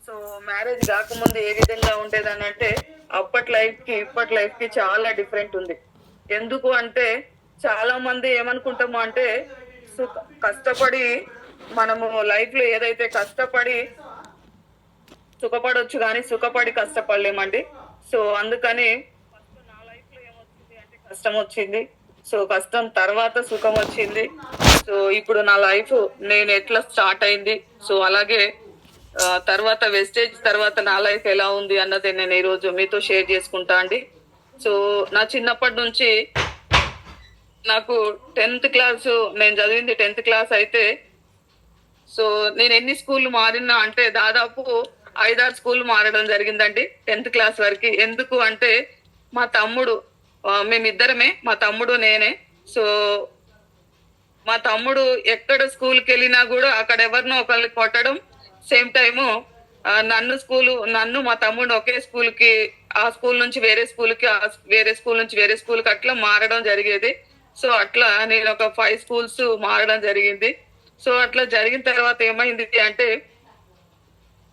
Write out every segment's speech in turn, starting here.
So marriage కాకముందు ఏ విధంగా ఉండేదని అంటే అప్పటి లైఫ్ కి ఇప్పటి లైఫ్ కి చాలా డిఫరెంట్ ఉంది. ఎందుకు అంటే చాలా మంది ఏమనుకుంటాము అంటే కష్టపడి మనము లైఫ్ లో ఏదైతే కష్టపడి సుఖపడొచ్చు కానీ సుఖపడి కష్టపడలేమండి. సో అందుకని ఫస్ట్ నా లైఫ్ లో ఏమొచ్చింది అంటే కష్టం వచ్చింది. సో కష్టం తర్వాత సుఖం వచ్చింది. సో ఇప్పుడు నా లైఫ్ నేను ఎట్లా స్టార్ట్ అయింది, సో అలాగే తర్వాత వెస్టేజ్ తర్వాత నా లైఫ్ ఎలా ఉంది అన్నది నేను ఈ రోజు మీతో షేర్ చేసుకుంటా అండి. సో నా చిన్నప్పటి నుంచి నాకు 10th క్లాస్, నేను చదివింది 10th క్లాస్ అయితే, సో నేను ఎన్ని స్కూల్ మారినా అంటే దాదాపు 5-6 స్కూల్ మారడం జరిగిందండి 10th క్లాస్ వరకు. ఎందుకు అంటే మా తమ్ముడు, మేమిద్దరమే, మా తమ్ముడు నేనే. సో మా తమ్ముడు ఎక్కడ స్కూల్కి వెళ్ళినా కూడా అక్కడ ఎవరినో ఒకరిని కొట్టడం, సేమ్ టైము నన్ను మా తమ్ముడు ఒకే స్కూల్ కి, ఆ స్కూల్ నుంచి వేరే స్కూల్ కి, వేరే స్కూల్ నుంచి వేరే స్కూల్ కి అట్లా మారడం జరిగేది. సో అట్లా నేను ఒక 5 స్కూల్స్ మారడం జరిగింది. సో అట్లా జరిగిన తర్వాత ఏమైంది అంటే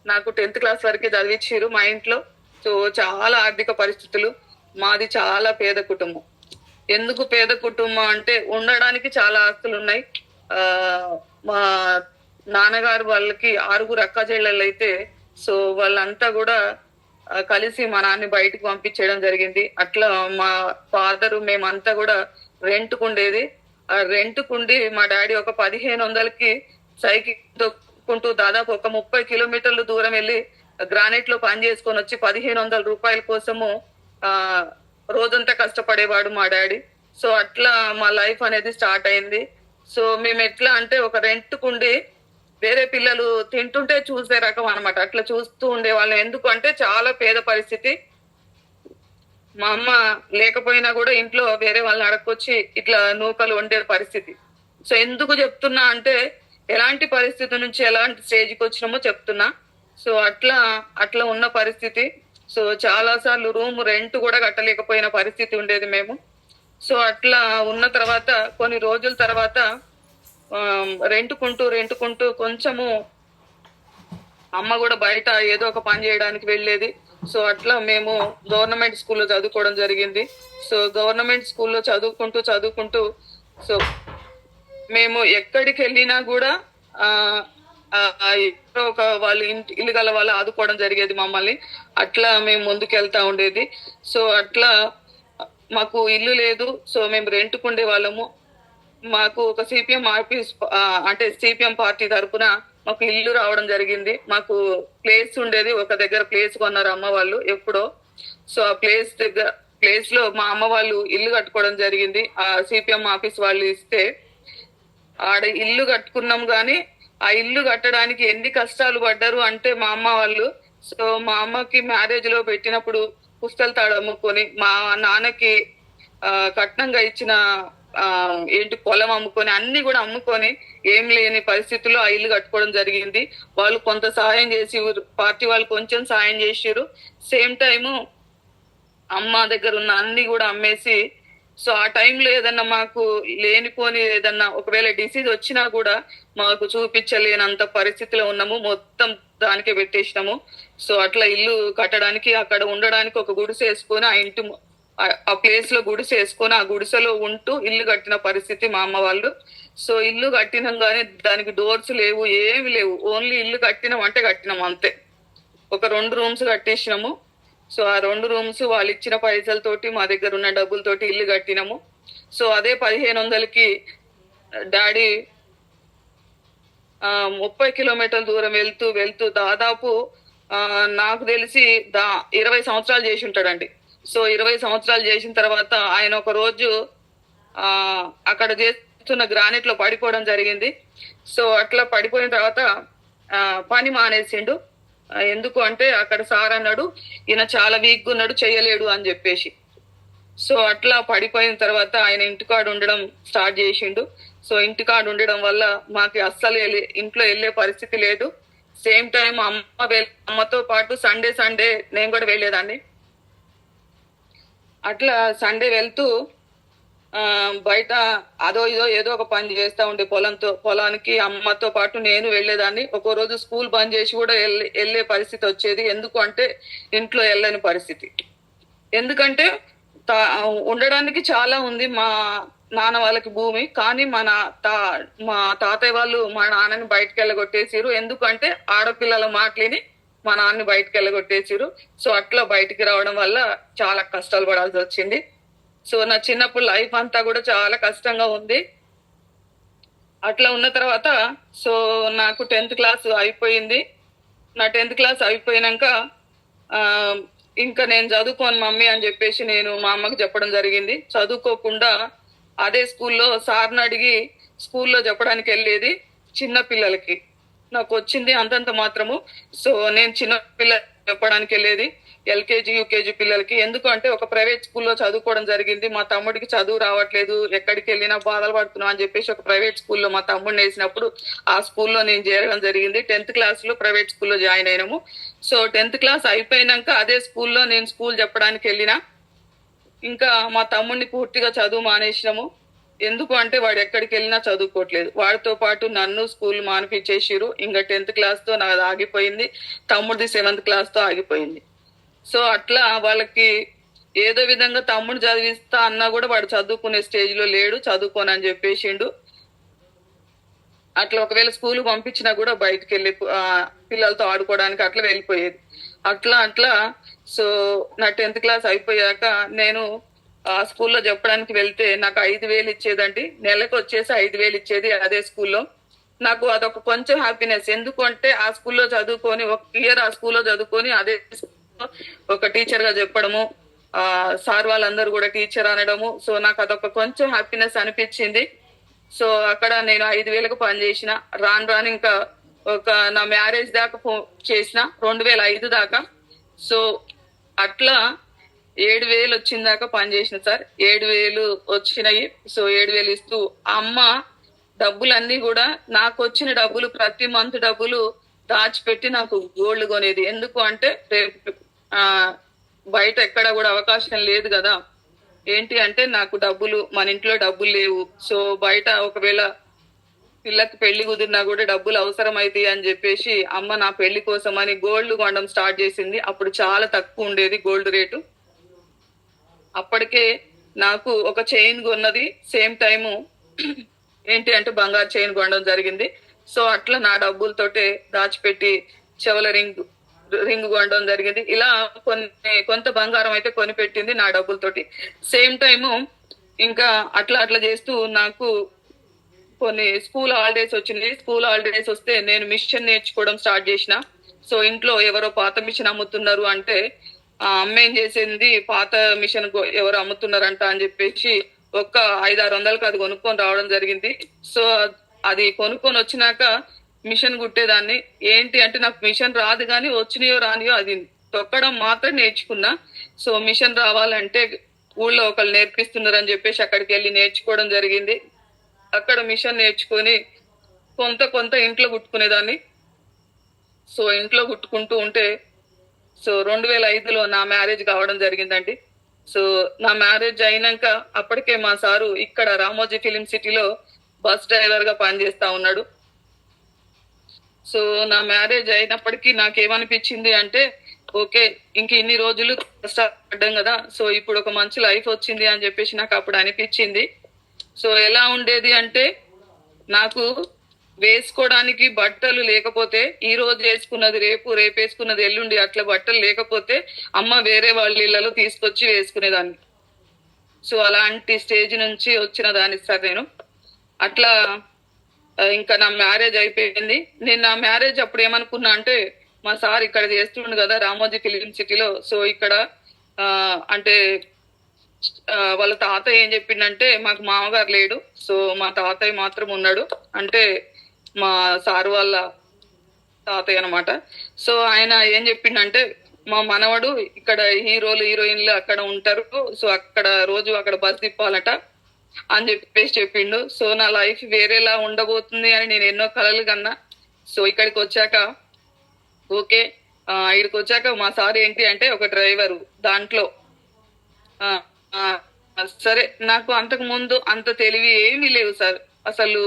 నాకు 10th క్లాస్ వరకే చదివించారు మా ఇంట్లో. సో చాలా ఆర్థిక పరిస్థితులు, మాది చాలా పేద కుటుంబం. ఎందుకు పేద కుటుంబం అంటే ఉండడానికి చాలా ఆస్తులు ఉన్నాయి. మా నాన్నగారు వాళ్ళకి 6 అక్క చెల్లెళ్ళు అయితే, సో వాళ్ళంతా కూడా కలిసి మా నాన్న బయటకు పంపించేయడం జరిగింది. అట్లా మా ఫాదరు మేమంతా కూడా రెంట్కుండేది. ఆ రెంట్కుండి మా డాడీ ఒక 1500కి సైకిల్ తొక్కుంటూ దాదాపు ఒక 30 కిలోమీటర్లు దూరం వెళ్ళి గ్రానైట్ లో పని చేసుకొని వచ్చి 1500 రూపాయల కోసము ఆ రోజంతా కష్టపడేవాడు మా డాడీ. సో అట్లా మా లైఫ్ అనేది స్టార్ట్ అయింది. సో మేము ఎట్లా అంటే ఒక రెంట్కుండి వేరే పిల్లలు తింటుంటే చూసే రకం అనమాట, అట్లా చూస్తూ ఉండేవాళ్ళం. ఎందుకు అంటే చాలా పేద పరిస్థితి. మా అమ్మ లేకపోయినా కూడా ఇంట్లో వేరే వాళ్ళని అడగొచ్చి ఇట్లా నూకలు వండే పరిస్థితి. సో ఎందుకు చెప్తున్నా అంటే ఎలాంటి పరిస్థితి నుంచి ఎలాంటి స్టేజ్కి వచ్చినామో చెప్తున్నా. సో అట్లా అట్లా ఉన్న పరిస్థితి. సో చాలా సార్లు రూమ్ రెంట్ కూడా కట్టలేకపోయిన పరిస్థితి ఉండేది మేము. సో అట్లా ఉన్న తర్వాత కొన్ని రోజుల తర్వాత రెంటుకుంటూ కొంచెము అమ్మ కూడా బయట ఏదో ఒక పని చేయడానికి వెళ్ళేది. సో అట్లా మేము గవర్నమెంట్ స్కూల్లో చదువుకోవడం జరిగింది. సో గవర్నమెంట్ స్కూల్లో చదువుకుంటూ సో మేము ఎక్కడికి వెళ్ళినా కూడా ఒక వాళ్ళు ఇల్లు గల వాళ్ళు ఆదుకోవడం జరిగేది మమ్మల్ని. అట్లా మేము ముందుకెళ్తా ఉండేది. సో అట్లా మాకు ఇల్లు లేదు. సో మేము రెంట్కుండే వాళ్ళము. మాకు ఒక సిపిఎం ఆఫీస్, అంటే సిపిఎం పార్టీ తరఫున మాకు ఇల్లు రావడం జరిగింది. మాకు ప్లేస్ ఉండేది, ఒక దగ్గర ప్లేస్ కొన్నారు అమ్మ వాళ్ళు ఎప్పుడో. సో ఆ ప్లేస్ లో మా అమ్మ వాళ్ళు ఇల్లు కట్టుకోవడం జరిగింది. ఆ సిపిఎం ఆఫీస్ వాళ్ళు ఇస్తే ఆడ ఇల్లు కట్టుకున్నాం. గానీ ఆ ఇల్లు కట్టడానికి ఎన్ని కష్టాలు పడ్డారు అంటే మా అమ్మ వాళ్ళు. సో మా అమ్మకి మ్యారేజ్ లో పెట్టినప్పుడు పుస్తలు తాడు అమ్ముకొని, మా నాన్నకి కట్నంగా ఇచ్చిన పొలం అమ్ముకొని, అన్ని కూడా అమ్ముకొని ఏం లేని పరిస్థితుల్లో ఆ ఇల్లు కట్టుకోవడం జరిగింది. వాళ్ళు కొంత సహాయం చేసి, పార్టీ వాళ్ళు కొంచెం సహాయం చేసిరు. సేమ్ టైము అమ్మ దగ్గర ఉన్న అన్ని కూడా అమ్మేసి, సో ఆ టైంలో ఏదన్నా మాకు లేనిపోని ఏదన్నా ఒకవేళ డిసీజ్ వచ్చినా కూడా మాకు చూపించలేనంత పరిస్థితిలో ఉన్నాము. మొత్తం దానికే పెట్టేసినాము. సో అట్లా ఇల్లు కట్టడానికి, అక్కడ ఉండడానికి ఒక గుడిసె వేసుకొని, ఆ ప్లేస్ లో గుడిసె వేసుకొని ఆ గుడిసెలో ఉంటూ ఇల్లు కట్టిన పరిస్థితి మా అమ్మ వాళ్ళు. సో ఇల్లు కట్టినాం కానీ దానికి డోర్స్ లేవు, ఏమి లేవు. ఓన్లీ ఇల్లు కట్టినాం అంటే కట్టినాం అంతే. ఒక 2 రూమ్స్ కట్టేసినాము. సో ఆ 2 రూమ్స్ వాళ్ళు ఇచ్చిన పైసలతోటి, మా దగ్గర ఉన్న డబ్బులతోటి ఇల్లు కట్టినాము. సో అదే 1500కి డాడీ 30 కిలోమీటర్ల దూరం వెళ్తూ దాదాపు నాకు తెలిసి 20 సంవత్సరాలు చేసి ఉంటాడండి. సో 20 సంవత్సరాలు చేసిన తర్వాత ఆయన ఒక రోజు అక్కడ చేస్తున్న గ్రానైట్ లో పడిపోవడం జరిగింది. సో అట్లా పడిపోయిన తర్వాత పని మానేసిండు. ఎందుకు అంటే అక్కడ సార్ అన్నాడు, ఈయన చాలా వీక్ ఉన్నాడు, చెయ్యలేడు అని చెప్పేసి. సో అట్లా పడిపోయిన తర్వాత ఆయన ఇంటికాడ ఉండడం స్టార్ట్ చేసిండు. సో ఇంటికాడ ఉండడం వల్ల మాకు అస్సలు ఇంట్లో వెళ్ళే పరిస్థితి లేదు. సేమ్ టైం అమ్మతో పాటు సండే నేను కూడా వెళ్ళేదాన్ని. అట్లా సండే వెళ్తూ బయట అదో ఇదో ఏదో ఒక పని చేస్తా ఉండే పొలానికి అమ్మతో పాటు నేను వెళ్ళేదాన్ని. ఒక్కో రోజు స్కూల్ బంద్ చేసి కూడా వెళ్ళే పరిస్థితి వచ్చేది. ఎందుకు అంటే ఇంట్లో వెళ్ళని పరిస్థితి. ఎందుకంటే ఉండడానికి చాలా ఉంది మా నాన్న వాళ్ళకి భూమి. కానీ మా తాతయ్య వాళ్ళు మా నాన్నని బయటకు వెళ్ళగొట్టేసిరు. ఎందుకంటే ఆడపిల్లల మాటలిని మా నాన్నని బయటకు వెళ్ళగొట్టేసిరు. సో అట్లా బయటికి రావడం వల్ల చాలా కష్టాలు పడాల్సి వచ్చింది. సో నా చిన్నప్పుడు లైఫ్ అంతా కూడా చాలా కష్టంగా ఉంది. అట్లా ఉన్న తర్వాత సో నాకు 10th క్లాస్ అయిపోయింది. నా 10th క్లాస్ అయిపోయినాక ఇంకా నేను చదువుకోను మమ్మీ అని చెప్పేసి నేను మా అమ్మకి చెప్పడం జరిగింది. చదువుకోకుండా అదే స్కూల్లో సార్ని అడిగి స్కూల్లో చెప్పడానికి వెళ్ళేది చిన్న పిల్లలకి. నాకు వచ్చింది అంతంత మాత్రము. సో నేను చిన్న పిల్లలకి చెప్పడానికి వెళ్ళేది, ఎల్కేజీ యూకేజీ పిల్లలకి. ఎందుకు అంటే ఒక ప్రైవేట్ స్కూల్లో చదువుకోవడం జరిగింది. మా తమ్ముడికి చదువు రావట్లేదు, ఎక్కడికి వెళ్ళినా బాధలు పడుతున్నాం అని చెప్పేసి ఒక ప్రైవేట్ స్కూల్లో మా తమ్ముడిని వేసినప్పుడు ఆ స్కూల్లో నేను చేరడం జరిగింది. 10th క్లాస్ లో ప్రైవేట్ స్కూల్లో జాయిన్ అయినాము. సో 10th క్లాస్ అయిపోయినాక అదే స్కూల్లో నేను స్కూల్ చెప్పడానికి వెళ్ళిన. ఇంకా మా తమ్ముడిని పూర్తిగా చదువు మానేసినాము. ఎందుకు అంటే వాడు ఎక్కడికి వెళ్ళినా చదువుకోవట్లేదు. వాడితో పాటు నన్ను స్కూల్ మానిపించేసిరు. ఇంకా 10th క్లాస్ తో నాది ఆగిపోయింది. తమ్ముడిది 7th క్లాస్ తో ఆగిపోయింది. సో అట్లా వాళ్ళకి ఏదో విధంగా తమ్ముడు చదివిస్తా అన్నా కూడా వాడు చదువుకునే స్టేజ్ లో లేడు, చదువుకోనని చెప్పేసిండు. అట్లా ఒకవేళ స్కూల్ పంపించినా కూడా బయటకు వెళ్ళి పిల్లలతో ఆడుకోవడానికి అట్లా వెళ్ళిపోయేది. అట్లా సో నా 10th క్లాస్ అయిపోయాక నేను ఆ స్కూల్లో చెప్పడానికి వెళ్తే నాకు 5,000 ఇచ్చేదండి. నెలకు వచ్చేసి 5,000 ఇచ్చేది అదే స్కూల్లో. నాకు అదొక కొంచెం హ్యాపీనెస్. ఎందుకు అంటే ఆ స్కూల్లో చదువుకొని 1 ఇయర్ ఆ స్కూల్లో చదువుకొని అదే ఒక టీచర్ గా చెప్పడము, సార్ వాళ్ళందరూ కూడా టీచర్ అనడము. సో నాకు అదొక కొంచెం హ్యాపీనెస్ అనిపించింది. సో అక్కడ నేను 5,000కు పనిచేసిన. రాను ఇంకా నా మ్యారేజ్ దాకా చేసిన 2005 దాకా. సో అట్లా 7,000 వచ్చిన దాకా పనిచేసిన సార్. 7,000 వచ్చినాయి. సో 7,000 ఇస్తూ అమ్మ డబ్బులన్నీ కూడా నాకు వచ్చిన డబ్బులు ప్రతి మంత్ డబ్బులు దాచిపెట్టి నాకు గోల్డ్ కొనేది. ఎందుకు అంటే రేపు బయట ఎక్కడ కూడా అవకాశం లేదు కదా. ఏంటి అంటే నాకు డబ్బులు, మన ఇంట్లో డబ్బులు లేవు. సో బయట ఒకవేళ పిల్లకి పెళ్లి కుదిరినా కూడా డబ్బులు అవసరం అవుతాయి అని చెప్పేసి అమ్మ నా పెళ్లి కోసం అని గోల్డ్ కొనడం స్టార్ట్ చేసింది. అప్పుడు చాలా తక్కువ ఉండేది గోల్డ్ రేటు. అప్పటికే నాకు ఒక చైన్ కొన్నది. సేమ్ టైము ఏంటి అంటే బంగారు చైన్ కొనడం జరిగింది. సో అట్లా నా డబ్బులతోటే దాచిపెట్టి చెవుల రింగ్ కొనడం జరిగింది. ఇలా కొంత బంగారం అయితే కొని పెట్టింది నా డబ్బులతోటి. సేమ్ టైము ఇంకా అట్లా చేస్తూ నాకు కొన్ని స్కూల్ హాలిడేస్ వచ్చినాయి. స్కూల్ హాలిడేస్ వస్తే నేను మిషన్ నేర్చుకోవడం స్టార్ట్ చేసిన. సో ఇంట్లో ఎవరో పాత మిషన్ అమ్ముతున్నారు అంటే అమ్మ ఏం చేసింది, పాత మిషన్ ఎవరు అమ్ముతున్నారంట అని చెప్పేసి 500-600కి అది కొనుక్కొని రావడం జరిగింది. సో అది కొనుక్కొని వచ్చినాక మిషన్ కుట్టేదాన్ని. ఏంటి అంటే నాకు మిషన్ రాదు కానీ వచ్చినాయో రానియో అది తొక్కడం మాత్రం నేర్చుకున్నా. సో మిషన్ రావాలంటే ఊళ్ళో ఒకళ్ళు నేర్పిస్తున్నారు అని చెప్పేసి అక్కడికి వెళ్ళి నేర్చుకోవడం జరిగింది. అక్కడ మిషన్ నేర్చుకొని కొంత ఇంట్లో కుట్టుకునేదాన్ని. సో ఇంట్లో కుట్టుకుంటూ ఉంటే సో 2005లో నా మ్యారేజ్ కావడం జరిగిందండి. సో నా మ్యారేజ్ అయినాక అప్పటికే మా సారు ఇక్కడ రామోజీ ఫిలిం సిటీలో బస్ డ్రైవర్ గా పనిచేస్తా ఉన్నాడు. సో నా మ్యారేజ్ అయినప్పటికీ నాకేమనిపించింది అంటే ఓకే ఇంక ఇన్ని రోజులు కష్టపడ్డాం కదా, సో ఇప్పుడు ఒక మంచి లైఫ్ వచ్చింది అని చెప్పేసి నాకు అప్పుడు అనిపించింది. సో ఎలా ఉండేది అంటే నాకు వేసుకోవడానికి బట్టలు లేకపోతే ఈ రోజు వేసుకున్నది రేపు వేసుకున్నది ఎల్లుండి అట్లా బట్టలు లేకపోతే అమ్మ వేరే వాళ్ళ ఇళ్లలో తీసుకొచ్చి వేసుకునేదాన్ని. సో అలాంటి స్టేజ్ నుంచి వచ్చిన దాన్ని సార్ నేను. అట్లా ఇంకా నా మ్యారేజ్ అయిపోయింది. నేను నా మ్యారేజ్ అప్పుడు ఏమనుకున్నా అంటే మా సార్ ఇక్కడ చేస్తుండు కదా రామోజీ ఫిలిం సిటీలో. సో ఇక్కడ అంటే వాళ్ళ తాతయ్య ఏం చెప్పిండంటే మాకు మామగారు లేడు, సో మా తాతయ్య మాత్రం ఉన్నాడు. అంటే మా సారు వాళ్ళ తాతయ్య అనమాట. సో ఆయన ఏం చెప్పిండంటే మా మనవడు ఇక్కడ హీరోలు హీరోయిన్లు అక్కడ ఉంటారు, సో అక్కడ రోజు అక్కడ బస్ తిప్పాలట అని చెప్పేసి చెప్పిండు. సో నా లైఫ్ వేరేలా ఉండబోతుంది అని నేను ఎన్నో కలలు కన్నా. సో ఇక్కడికి వచ్చాక ఓకే ఇక్కడికి వచ్చాక మా సార్ ఏంటి అంటే ఒక డ్రైవరు, దాంట్లో సరే నాకు అంతకు ముందు అంత తెలివి ఏమీ లేవు సార్. అసలు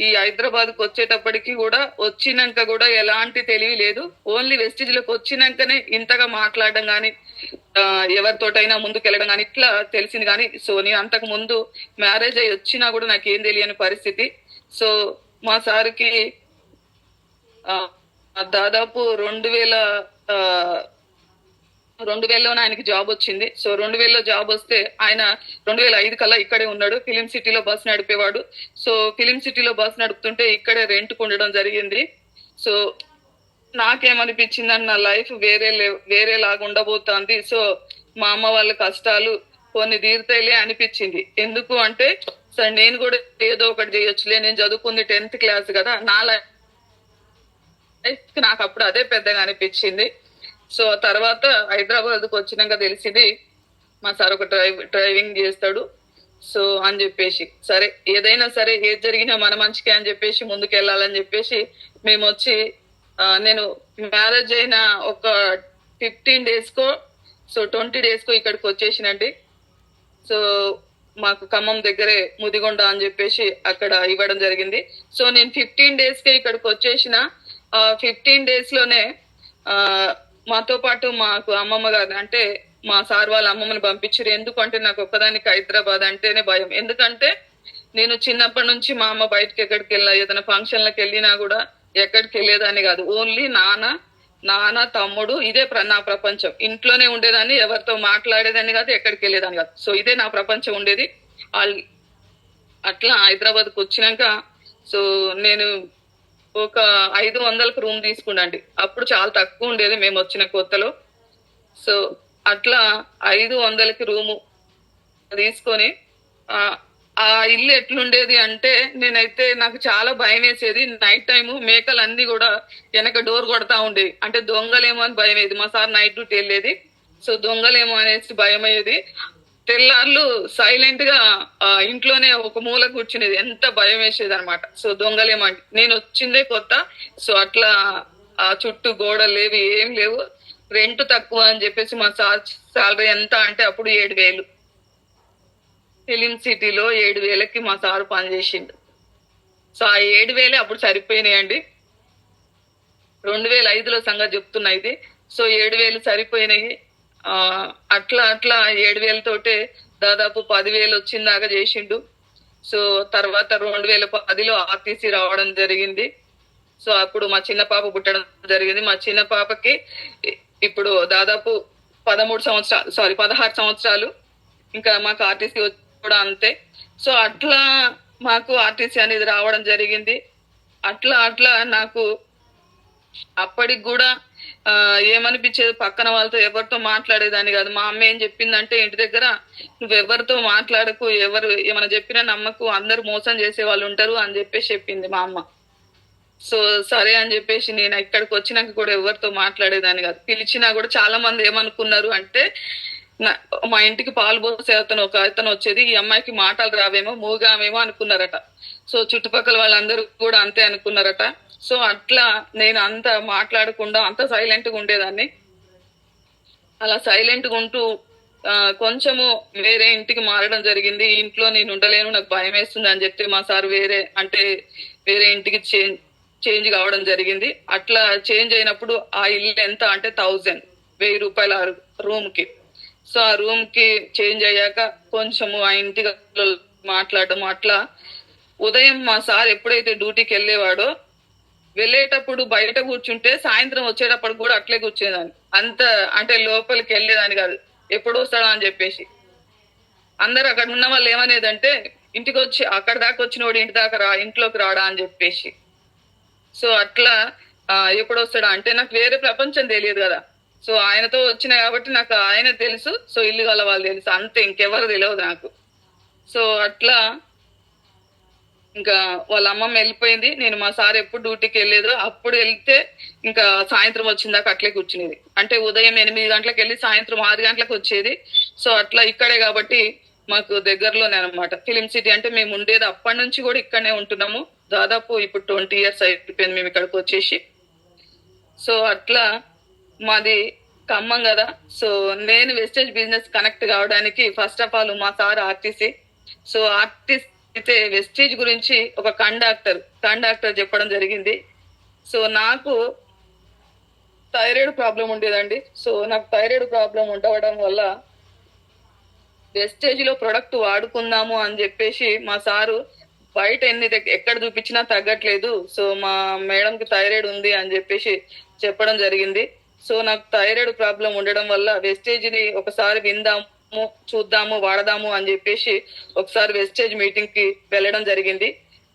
ఈ హైదరాబాద్ కు వచ్చేటప్పటికి కూడా వచ్చినాక కూడా ఎలాంటి తెలివి లేదు. ఓన్లీ వెస్టిజ్ లోకి వచ్చినాకనే ఇంతగా మాట్లాడడం గాని ఎవరితోటైనా ముందుకెళ్ళడం గాని ఇట్లా తెలిసింది కానీ సో నేను అంతకు ముందు మ్యారేజ్ అయ్యి వచ్చినా కూడా నాకేం తెలియని పరిస్థితి. సో మా సార్కి దాదాపు 2000లోనే ఆయనకి జాబ్ వచ్చింది. సో 2000లో జాబ్ వస్తే ఆయన 2005 కల్లా ఇక్కడే ఉన్నాడు. ఫిలిం సిటీలో బస్ నడిపేవాడు. సో ఫిలిం సిటీలో బస్ నడుపుతుంటే ఇక్కడే రెంట్ ఉండడం జరిగింది. సో నాకేమనిపించిందని నా లైఫ్ వేరేలాగా ఉండబోతోంది. సో మా అమ్మ వాళ్ళ కష్టాలు కొన్ని తీరుతాయిలే అనిపించింది. ఎందుకు అంటే సార్ నేను కూడా ఏదో ఒకటి చేయొచ్చులే, నేను చదువుకుంది 10th క్లాస్ కదా, నా లైఫ్ నాకు అప్పుడు అదే పెద్దగా అనిపించింది. సో తర్వాత హైదరాబాద్ కు వచ్చినాక తెలిసింది మా సార్ ఒక డ్రైవింగ్ చేస్తాడు సో అని చెప్పేసి సరే ఏదైనా సరే ఏది జరిగినా మన మంచికే అని చెప్పేసి ముందుకెళ్ళాలని చెప్పేసి మేము వచ్చి నేను మ్యారేజ్ అయిన ఒక 15 days కో సో 20 days కో ఇక్కడికి వచ్చేసినండి. సో మాకు ఖమ్మం దగ్గరే ముదిగొండ అని చెప్పేసి అక్కడ ఇవ్వడం జరిగింది. సో నేను 15 days కే ఇక్కడికి వచ్చేసిన 15 days లోనే మాతో పాటు మాకు అమ్మమ్మ గారు అంటే మా సార్ వాళ్ళ అమ్మమ్మని పంపించారు. ఎందుకంటే నాకు ఒక్కదానికి హైదరాబాద్ అంటేనే భయం. ఎందుకంటే నేను చిన్నప్పటి నుంచి మా అమ్మ బయటకి ఎక్కడికి వెళ్ళా ఏదైనా ఫంక్షన్లకు వెళ్ళినా కూడా ఎక్కడికి వెళ్ళేదాన్ని కాదు. ఓన్లీ నాన్న తమ్ముడు ఇదే నా ప్రపంచం. ఇంట్లోనే ఉండేదాన్ని, ఎవరితో మాట్లాడేదాన్ని కాదు, ఎక్కడికి వెళ్ళేదాన్ని కాదు. సో ఇదే నా ప్రపంచం ఉండేది. అట్లా హైదరాబాద్కి వచ్చినాక సో నేను ఒక 500కి రూమ్ తీసుకున్నాండి. అప్పుడు చాలా తక్కువ ఉండేది మేము వచ్చిన కొత్తలో. సో అట్లా 500కి రూము తీసుకొని ఆ ఇల్లు ఎట్లుండేది అంటే నేనైతే నాకు చాలా భయం వేసేది. నైట్ టైము మేకలు అన్ని కూడా వెనక డోర్ కొడతా ఉండేది. అంటే దొంగలేమో అని భయం అయ్యేది. మా సార్ నైట్ డ్యూటీ వెళ్ళేది. సో దొంగలేమో అనేసి భయం అయ్యేది. తెల్లార్లు సైలెంట్ గా ఇంట్లోనే ఒక మూల కూర్చునేది. ఎంత భయం వేసేది అనమాట. సో దొంగలేమంటే నేను వచ్చిందే కొత్త. సో అట్లా ఆ చుట్టూ గోడలు లేవు, ఏం లేవు. రెంట్ తక్కువ అని చెప్పేసి మా సాలరీ ఎంత అంటే అప్పుడు 7,000. ఫిలిం సిటీలో 7,000కి మా సారు పనిచేసిండు. సో ఆ 7,000 అప్పుడు సరిపోయినాయండి. 2005లో సంగతి చెప్తున్నా ఇది. సో 7,000 సరిపోయినాయి. అట్లా 7,000 తోటే దాదాపు 10,000 వచ్చిందాకా చేసిండు. సో తర్వాత 2010లో ఆర్టీసీ రావడం జరిగింది. సో అప్పుడు మా చిన్న పాప పుట్టడం జరిగింది. మా చిన్న పాపకి ఇప్పుడు దాదాపు 16 సంవత్సరాలు. ఇంకా మాకు ఆర్టీసీ కూడా అంతే. సో అట్లా మాకు ఆర్టీసీ అనేది రావడం జరిగింది. అట్లా నాకు అప్పటికి కూడా ఏమనిపించేది, పక్కన వాళ్ళతో ఎవరితో మాట్లాడేదాన్ని కాదు. మా అమ్మ ఏం చెప్పిందంటే ఇంటి దగ్గర నువ్వెవరితో మాట్లాడకు, ఎవరు ఏమైనా చెప్పినా నమ్మకు, అందరు మోసం చేసే వాళ్ళు ఉంటారు అని చెప్పేసి చెప్పింది మా అమ్మ. సో సరే అని చెప్పేసి నేను ఇక్కడికి వచ్చినాక కూడా ఎవరితో మాట్లాడేదాన్ని కాదు. పిలిచినా కూడా చాలా మంది ఏమనుకున్నారు అంటే మా ఇంటికి పాలు పోసే ఒక అతను వచ్చేది, ఈ అమ్మాయికి మాటలు రావేమో, మూగామేమో అనుకున్నారట. సో చుట్టుపక్కల వాళ్ళందరూ కూడా అంతే అనుకున్నారట. సో అట్లా నేను అంత మాట్లాడకుండా అంత సైలెంట్ గా ఉండేదాన్ని. అలా సైలెంట్ గా ఉంటూ కొంచెము వేరే ఇంటికి మారడం జరిగింది. ఇంట్లో నేను ఉండలేను, నాకు భయం వేస్తుంది అని చెప్తే మా సార్ వేరే ఇంటికి చేంజ్ కావడం జరిగింది. అట్లా చేంజ్ అయినప్పుడు ఆ ఇల్లు ఎంత అంటే 1,000 రూపాయల రూమ్ కి. సో ఆ రూమ్ కి చేంజ్ అయ్యాక కొంచెము ఆ ఇంటికి మాట్లాడడం అట్లా. ఉదయం మా సార్ ఎప్పుడైతే డ్యూటీకి వెళ్ళేవాడో వెళ్ళేటప్పుడు బయట కూర్చుంటే సాయంత్రం వచ్చేటప్పుడు కూడా అట్లే కూర్చునేదాన్ని. అంత అంటే లోపలికి వెళ్ళేదాన్ని కాదు, ఎప్పుడు వస్తాడా అని చెప్పేసి. అందరు అక్కడ ఉన్న వాళ్ళు ఏమనేదంటే ఇంటికి వచ్చి అక్కడ దాకా వచ్చినోడు ఇంట్లోకి రాడా అని చెప్పేసి. సో అట్లా ఎప్పుడు వస్తాడా అంటే నాకు వేరే ప్రపంచం తెలియదు కదా. సో ఆయనతో వచ్చిన కాబట్టి నాకు ఆయన తెలుసు, సో ఇల్లు గల వాళ్ళు తెలుసు, అంతే, ఇంకెవరు తెలియదు నాకు. సో అట్లా ఇంకా వాళ్ళ అమ్మమ్మ వెళ్ళిపోయింది. నేను మా సార్ ఎప్పుడు డ్యూటీకి వెళ్ళేదో అప్పుడు వెళ్తే ఇంకా సాయంత్రం వచ్చిందాక అట్లే కూర్చునేది. అంటే ఉదయం 8 గంటలకు వెళ్ళి సాయంత్రం 6 గంటలకు వచ్చేది. సో అట్లా ఇక్కడే కాబట్టి మాకు దగ్గరలోనే అనమాట ఫిలిం సిటీ. అంటే మేము ఉండేది అప్పటి నుంచి కూడా ఇక్కడనే ఉంటున్నాము. దాదాపు ఇప్పుడు 20 years అయిపోయింది మేము ఇక్కడికి వచ్చేసి. సో అట్లా మాది ఖమ్మం కదా. సో నేను వెస్టేజ్ బిజినెస్ కనెక్ట్ కావడానికి ఫస్ట్ ఆఫ్ ఆల్ మా సార్ ఆర్టీసీ. సో ఆర్టీసీ అయితే వెస్టేజ్ గురించి ఒక కండక్టర్ చెప్పడం జరిగింది. సో నాకు థైరాయిడ్ ప్రాబ్లం ఉండేదండి. సో నాకు థైరాయిడ్ ప్రాబ్లం ఉండవడం వల్ల వెస్టేజ్ లో ప్రొడక్ట్ వాడుకుందాము అని చెప్పేసి మా సారు బయట ఎక్కడ చూపించినా తగ్గట్లేదు, సో మా మేడం కి థైరాయిడ్ ఉంది అని చెప్పేసి చెప్పడం జరిగింది. సో నాకు థైరాయిడ్ ప్రాబ్లం ఉండడం వల్ల వెస్టేజ్ ని ఒకసారి విందాము, చూద్దాము, వాడదాము అని చెప్పేసి ఒకసారి వెస్టేజ్ మీటింగ్ కి వెళ్ళడం జరిగింది.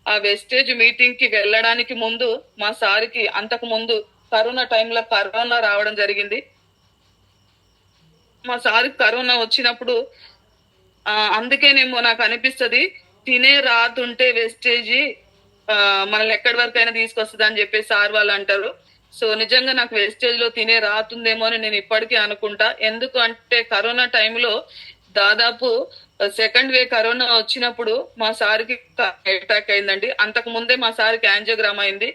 ఆ వెస్టేజ్ మీటింగ్ కి వెళ్ళడానికి ముందు మా సార్కి అంతకు ముందు కరోనా టైంలో కరోనా రావడం జరిగింది. మా సార్కి కరోనా వచ్చినప్పుడు అందుకేనేమో నాకు అనిపిస్తుంది తినే రాతుంటే వెస్టేజీ మనల్ని ఎక్కడి వరకైనా తీసుకొస్తుంది అని చెప్పేసి సార్ వాళ్ళు అంటారు. సో నిజంగా నాకు వెస్టేజ్ లో తినే రాతుందేమో అని నేను ఇప్పటికీ అనుకుంటా. ఎందుకు అంటే కరోనా టైంలో దాదాపు సెకండ్ వే కరోనా వచ్చినప్పుడు మా సార్కి అటాక్ అయిందండి. అంతకు ముందే మా సార్కి యాంజియోగ్రామ్ అయింది.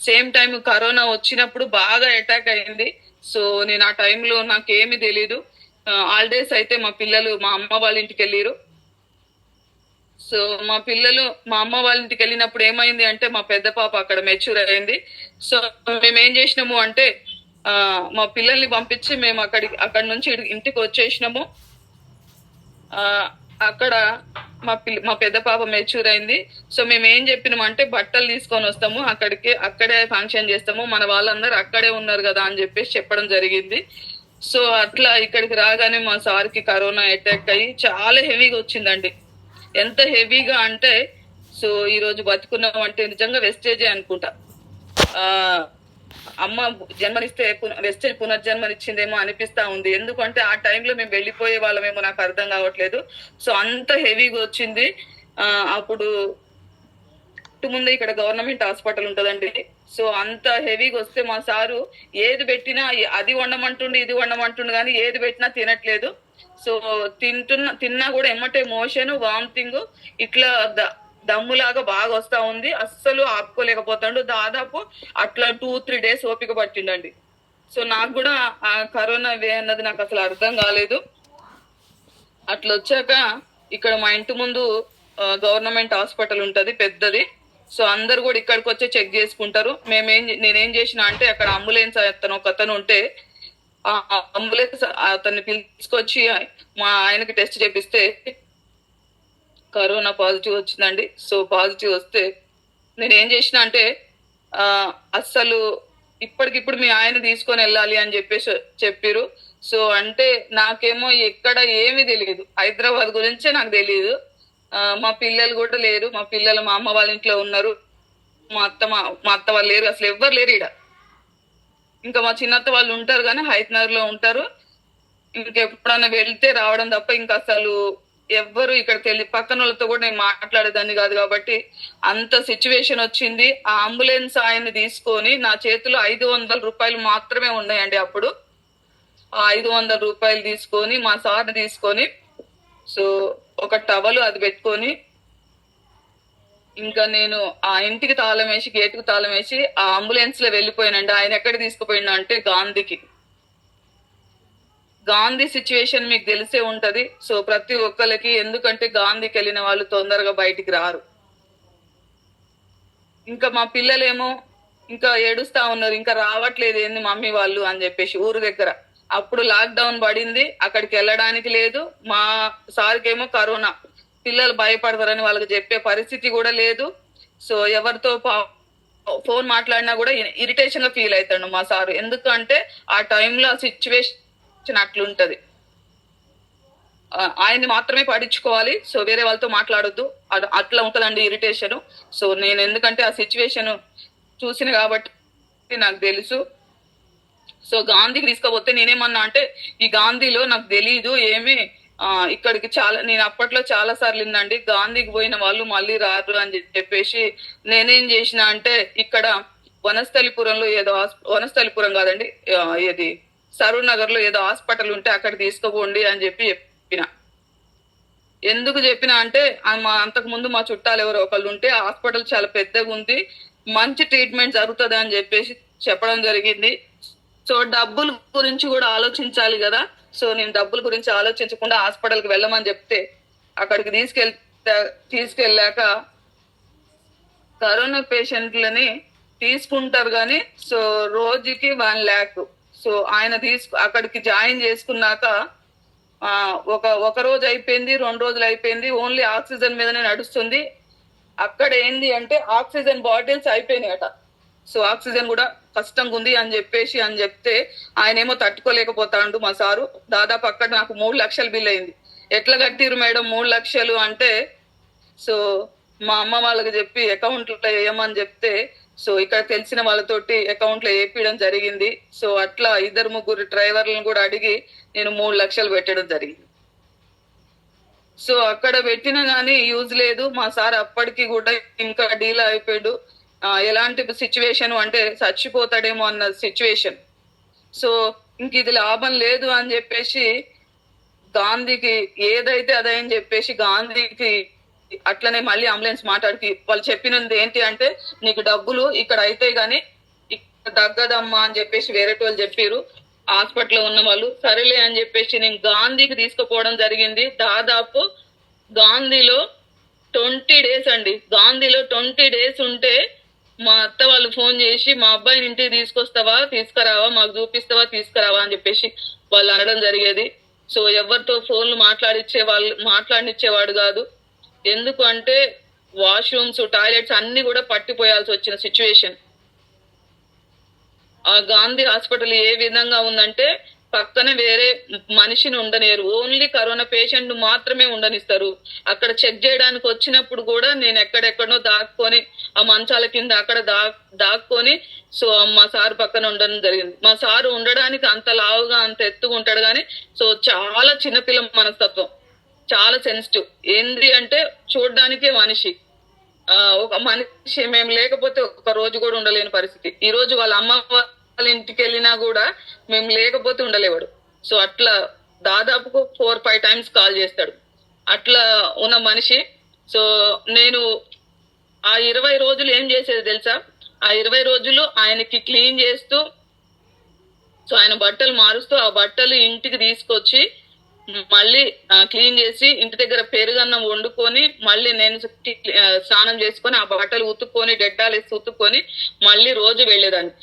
సేమ్ టైం కరోనా వచ్చినప్పుడు బాగా అటాక్ అయింది. సో నేను ఆ టైంలో నాకేమీ తెలీదు. హాలిడేస్ అయితే మా పిల్లలు మా అమ్మ వాళ్ళ ఇంటికి వెళ్ళిరు. సో మా పిల్లలు మా అమ్మ వాళ్ళ ఇంటికి వెళ్ళినప్పుడు ఏమైంది అంటే మా పెద్ద పాప అక్కడ మెచ్యూర్ అయింది. సో మేము ఏం చేసినాము అంటే మా పిల్లల్ని పంపించి మేము అక్కడి నుంచి ఇంటికి వచ్చేసినాము. అక్కడ మా పెద్ద పాప మెచ్యూర్ అయింది. సో మేము ఏం చెప్పినాము అంటే బట్టలు తీసుకొని వస్తాము, అక్కడే ఫంక్షన్ చేస్తాము, మన వాళ్ళందరూ అక్కడే ఉన్నారు కదా అని చెప్పేసి చెప్పడం జరిగింది. సో అట్లా ఇక్కడికి రాగానే మా సార్కి కరోనా అటాక్ అయ్యి చాలా హెవీగా వచ్చిందండి. ఎంత హెవీగా అంటే సో ఈ రోజు బతుకున్నాం అంటే నిజంగా వెస్టేజే అనుకుంటా. అమ్మ జన్మనిస్తే వెస్టేజ్ పునర్జన్మనిచ్చిందేమో అనిపిస్తా ఉంది. ఎందుకంటే ఆ టైంలో మేము వెళ్ళిపోయే వాళ్ళమేమో నాకు అర్థం కావట్లేదు. సో అంత హెవీగా వచ్చింది. అప్పుడు ముందే ఇక్కడ గవర్నమెంట్ హాస్పిటల్ ఉంటదండి. సో అంత హెవీగా వస్తే మా సారు ఏది పెట్టినా అది వండమంటుండు ఇది వండమంటుండు కానీ ఏది పెట్టినా తినట్లేదు. సో తిన్నా కూడా ఎమ్మటే మోషన్, వామిటింగ్ ఇట్లా దమ్ములాగా బాగా వస్తా ఉంది. అస్సలు ఆపుకోలేకపోతాడు. దాదాపు అట్లా 2-3 days ఓపిక పట్టిండండి. సో నాకు కూడా ఆ కరోనా వే అన్నది నాకు అసలు అర్థం కాలేదు. అట్లా వచ్చాక ఇక్కడ మా ఇంటి ముందు గవర్నమెంట్ హాస్పిటల్ ఉంటది పెద్దది. సో అందరు కూడా ఇక్కడికి వచ్చి చెక్ చేసుకుంటారు. నేనేం చేసిన అంటే అక్కడ అంబులెన్స్ ఒక అతను ఉంటే ఆ అంబులెన్స్ అతన్ని పిలుచుకొచ్చి మా ఆయనకి టెస్ట్ చేపిస్తే కరోనా పాజిటివ్ వచ్చిందండి. సో పాజిటివ్ వస్తే నేనేం చేసిన అంటే అస్సలు ఇప్పటికిప్పుడు మీ ఆయన తీసుకొని వెళ్ళాలి అని చెప్పేసి చెప్పారు. సో అంటే నాకేమో ఎక్కడ ఏమీ తెలియదు, హైదరాబాద్ గురించే నాకు తెలియదు. మా పిల్లలు కూడా లేరు, మా పిల్లలు మా అమ్మ వాళ్ళ ఇంట్లో ఉన్నారు, మా అత్త వాళ్ళు లేరు, అసలు ఎవ్వరు లేరు ఈడ. ఇంకా మా చిన్నత్త వాళ్ళు ఉంటారు కానీ హైదరాబాద్ లో ఉంటారు. ఇంకెప్పుడన్నా వెళ్తే రావడం తప్ప ఇంకా అసలు ఎవ్వరు ఇక్కడ పక్కన వాళ్ళతో కూడా నేను మాట్లాడేదాన్ని కాదు. కాబట్టి అంత సిచ్యువేషన్ వచ్చింది. ఆ అంబులెన్స్ ఆయన్ని తీసుకొని నా చేతిలో 500 రూపాయలు మాత్రమే ఉన్నాయండి అప్పుడు. ఆ 500 రూపాయలు తీసుకొని మా సార్ని తీసుకొని సో ఒక టవల్ అది పెట్టుకొని ఇంకా నేను ఆ ఇంటికి తాళం వేసి గేటుకు తాళం వేసి ఆ అంబులెన్స్ లో వెళ్ళిపోయానండి. ఆయన ఎక్కడ తీసుకుపోయినా అంటే గాంధీ సిచ్యువేషన్ మీకు తెలిసే ఉంటది. సో ప్రతి ఒక్కరికి, ఎందుకంటే గాంధీకి వెళ్ళిన వాళ్ళు తొందరగా బయటికి రారు. ఇంకా మా పిల్లలేమో ఇంకా ఏడుస్తా ఉన్నారు, ఇంకా రావట్లేదు ఏంది మమ్మీ వాళ్ళు అని చెప్పేసి ఊరు దగ్గర. అప్పుడు లాక్డౌన్ పడింది, అక్కడికి వెళ్ళడానికి లేదు. మా సార్కి ఏమో కరోనా, పిల్లలు భయపడతారని వాళ్ళకి చెప్పే పరిస్థితి కూడా లేదు. సో ఎవరితో ఫోన్ మాట్లాడినా కూడా ఇరిటేషన్ గా ఫీల్ అవుతాడు మా సారు. ఎందుకంటే ఆ టైంలో ఆ సిచ్యువేషన్ అట్లుంటది. ఆయన్ని మాత్రమే పడించుకోవాలి, సో వేరే వాళ్ళతో మాట్లాడొద్దు, అట్లా ఉంటదండి ఇరిటేషన్. సో నేను ఎందుకంటే ఆ సిచ్యువేషన్ చూసిన కాబట్టి నాకు తెలుసు. సో గాంధీకి తీసుకుపోతే నేనేమన్నా అంటే ఈ గాంధీలో నాకు తెలీదు ఏమి, ఇక్కడికి నేను అప్పట్లో చాలా సార్లు విన్నాండి గాంధీకి పోయిన వాళ్ళు మళ్ళీ రారు అని చెప్పేసి నేనేం చేసిన అంటే ఇక్కడ వనస్థలిపురంలో వనస్థలిపురం కాదండి, ఏది సరూర్ నగర్ లో ఏదో హాస్పిటల్ ఉంటే అక్కడ తీసుకుపోండి అని చెప్పిన. ఎందుకు చెప్పిన అంటే అంతకు ముందు మా చుట్టాలు ఎవరో ఒకళ్ళు ఉంటే హాస్పిటల్ చాలా పెద్దగా ఉంది, మంచి ట్రీట్మెంట్ జరుగుతుంది అని చెప్పేసి చెప్పడం జరిగింది. సో డబ్బుల గురించి కూడా ఆలోచించాలి కదా. సో నేను డబ్బుల గురించి ఆలోచించకుండా హాస్పిటల్కి వెళ్ళమని చెప్తే అక్కడికి తీసుకెళ్ళాక కరోనా పేషెంట్లని తీసుకుంటారు కానీ సో రోజుకి 1 lakh. సో ఆయన అక్కడికి జాయిన్ చేసుకున్నాక ఒక రోజు అయిపోయింది, 2 రోజులు అయిపోయింది, ఓన్లీ ఆక్సిజన్ మీదనే నడుస్తుంది. అక్కడ ఏంది అంటే ఆక్సిజన్ బాటిల్స్ అయిపోయినాయట. సో ఆక్సిజన్ కూడా కష్టంగా ఉంది అని చెప్తే ఆయన ఏమో తట్టుకోలేకపోతాడు మా సారు. దాదాపు అక్కడ నాకు 3 లక్షల బిల్ అయింది. ఎట్లా కట్టిరు మేడం 3 లక్షలు అంటే, సో మా అమ్మ వాళ్ళకి చెప్పి అకౌంట్లో వేయమని చెప్తే సో ఇక్కడ తెలిసిన వాళ్ళతోటి అకౌంట్లో వేపించడం జరిగింది. సో అట్లా 2-3 డ్రైవర్లను కూడా అడిగి నేను 3 లక్షలు పెట్టడం జరిగింది. సో అక్కడ పెట్టినా గానీ యూజ్ లేదు. మా సార్ అప్పటికి కూడా ఇంకా డీల్ అయిపోయాడు. ఎలాంటి సిచ్యువేషన్ అంటే చచ్చిపోతాడేమో అన్న సిచ్యువేషన్. సో ఇంక ఇది లాభం లేదు అని చెప్పేసి గాంధీకి ఏదైతే అదని చెప్పేసి గాంధీకి అట్లనే మళ్ళీ అంబులెన్స్ మాట్లాడికి వాళ్ళు చెప్పినది ఏంటి అంటే, నీకు డబ్బులు ఇక్కడ అయితే గానీ ఇక్కడ తగ్గదమ్మా అని చెప్పేసి వేరే వాళ్ళు చెప్పారు హాస్పిటల్లో ఉన్న వాళ్ళు. సరేలే అని చెప్పేసి నేను గాంధీకి తీసుకుపోవడం జరిగింది. దాదాపు గాంధీలో 20 days అండి. గాంధీలో 20 days ఉంటే మా అత్త వాళ్ళు ఫోన్ చేసి మా అబ్బాయిని ఇంటికి తీసుకురావా, మాకు చూపిస్తావా, తీసుకురావా అని చెప్పేసి వాళ్ళు అనడం జరిగేది. సో ఎవరితో ఫోన్లు మాట్లాడినిచ్చేవాడు కాదు. ఎందుకు అంటే వాష్రూమ్స్, టాయిలెట్స్ అన్ని కూడా పట్టిపోయాల్సి వచ్చిన సిచ్యువేషన్. ఆ గాంధీ హాస్పిటల్ ఏ విధంగా ఉందంటే పక్కన వేరే మనిషిని ఉండనియరు, ఓన్లీ కరోనా పేషెంట్ మాత్రమే ఉండనిస్తారు. అక్కడ చెక్ చేయడానికి వచ్చినప్పుడు కూడా నేను ఎక్కడెక్కడో దాక్కొని ఆ మంచాల కింద అక్కడ దాక్కొని సో మా సారు పక్కన ఉండడం జరిగింది. మా సారు ఉండడానికి అంత లావుగా అంత ఎత్తుగా ఉంటాడు కానీ సో చాలా చిన్నపిల్ల మనస్తత్వం, చాలా సెన్సిటివ్. ఏంది అంటే చూడడానికే మనిషి, ఒక మనిషి మేము లేకపోతే ఒక రోజు కూడా ఉండలేని పరిస్థితి. ఈ రోజు వాళ్ళ అమ్మ వాళ్ళ ఇంటికి వెళ్ళినా కూడా మేము లేకపోతే ఉండలేవాడు. సో అట్లా దాదాపు 4-5 times కాల్ చేస్తాడు. అట్లా ఉన్న మనిషి. సో నేను ఆ 20 రోజులు ఏం చేసేది తెలుసా, ఆ 20 రోజులు ఆయనకి క్లీన్ చేస్తూ సో ఆయన బట్టలు మారుస్తూ ఆ బట్టలు ఇంటికి తీసుకొచ్చి మళ్ళీ క్లీన్ చేసి ఇంటి దగ్గర పెరుగన్నం వండుకొని మళ్ళీ నేను స్నానం చేసుకొని ఆ బట్టలు ఉతుక్కొని డెట్టాలు వేసి ఉతుక్కొని మళ్ళీ రోజు వెళ్ళేదాన్ని.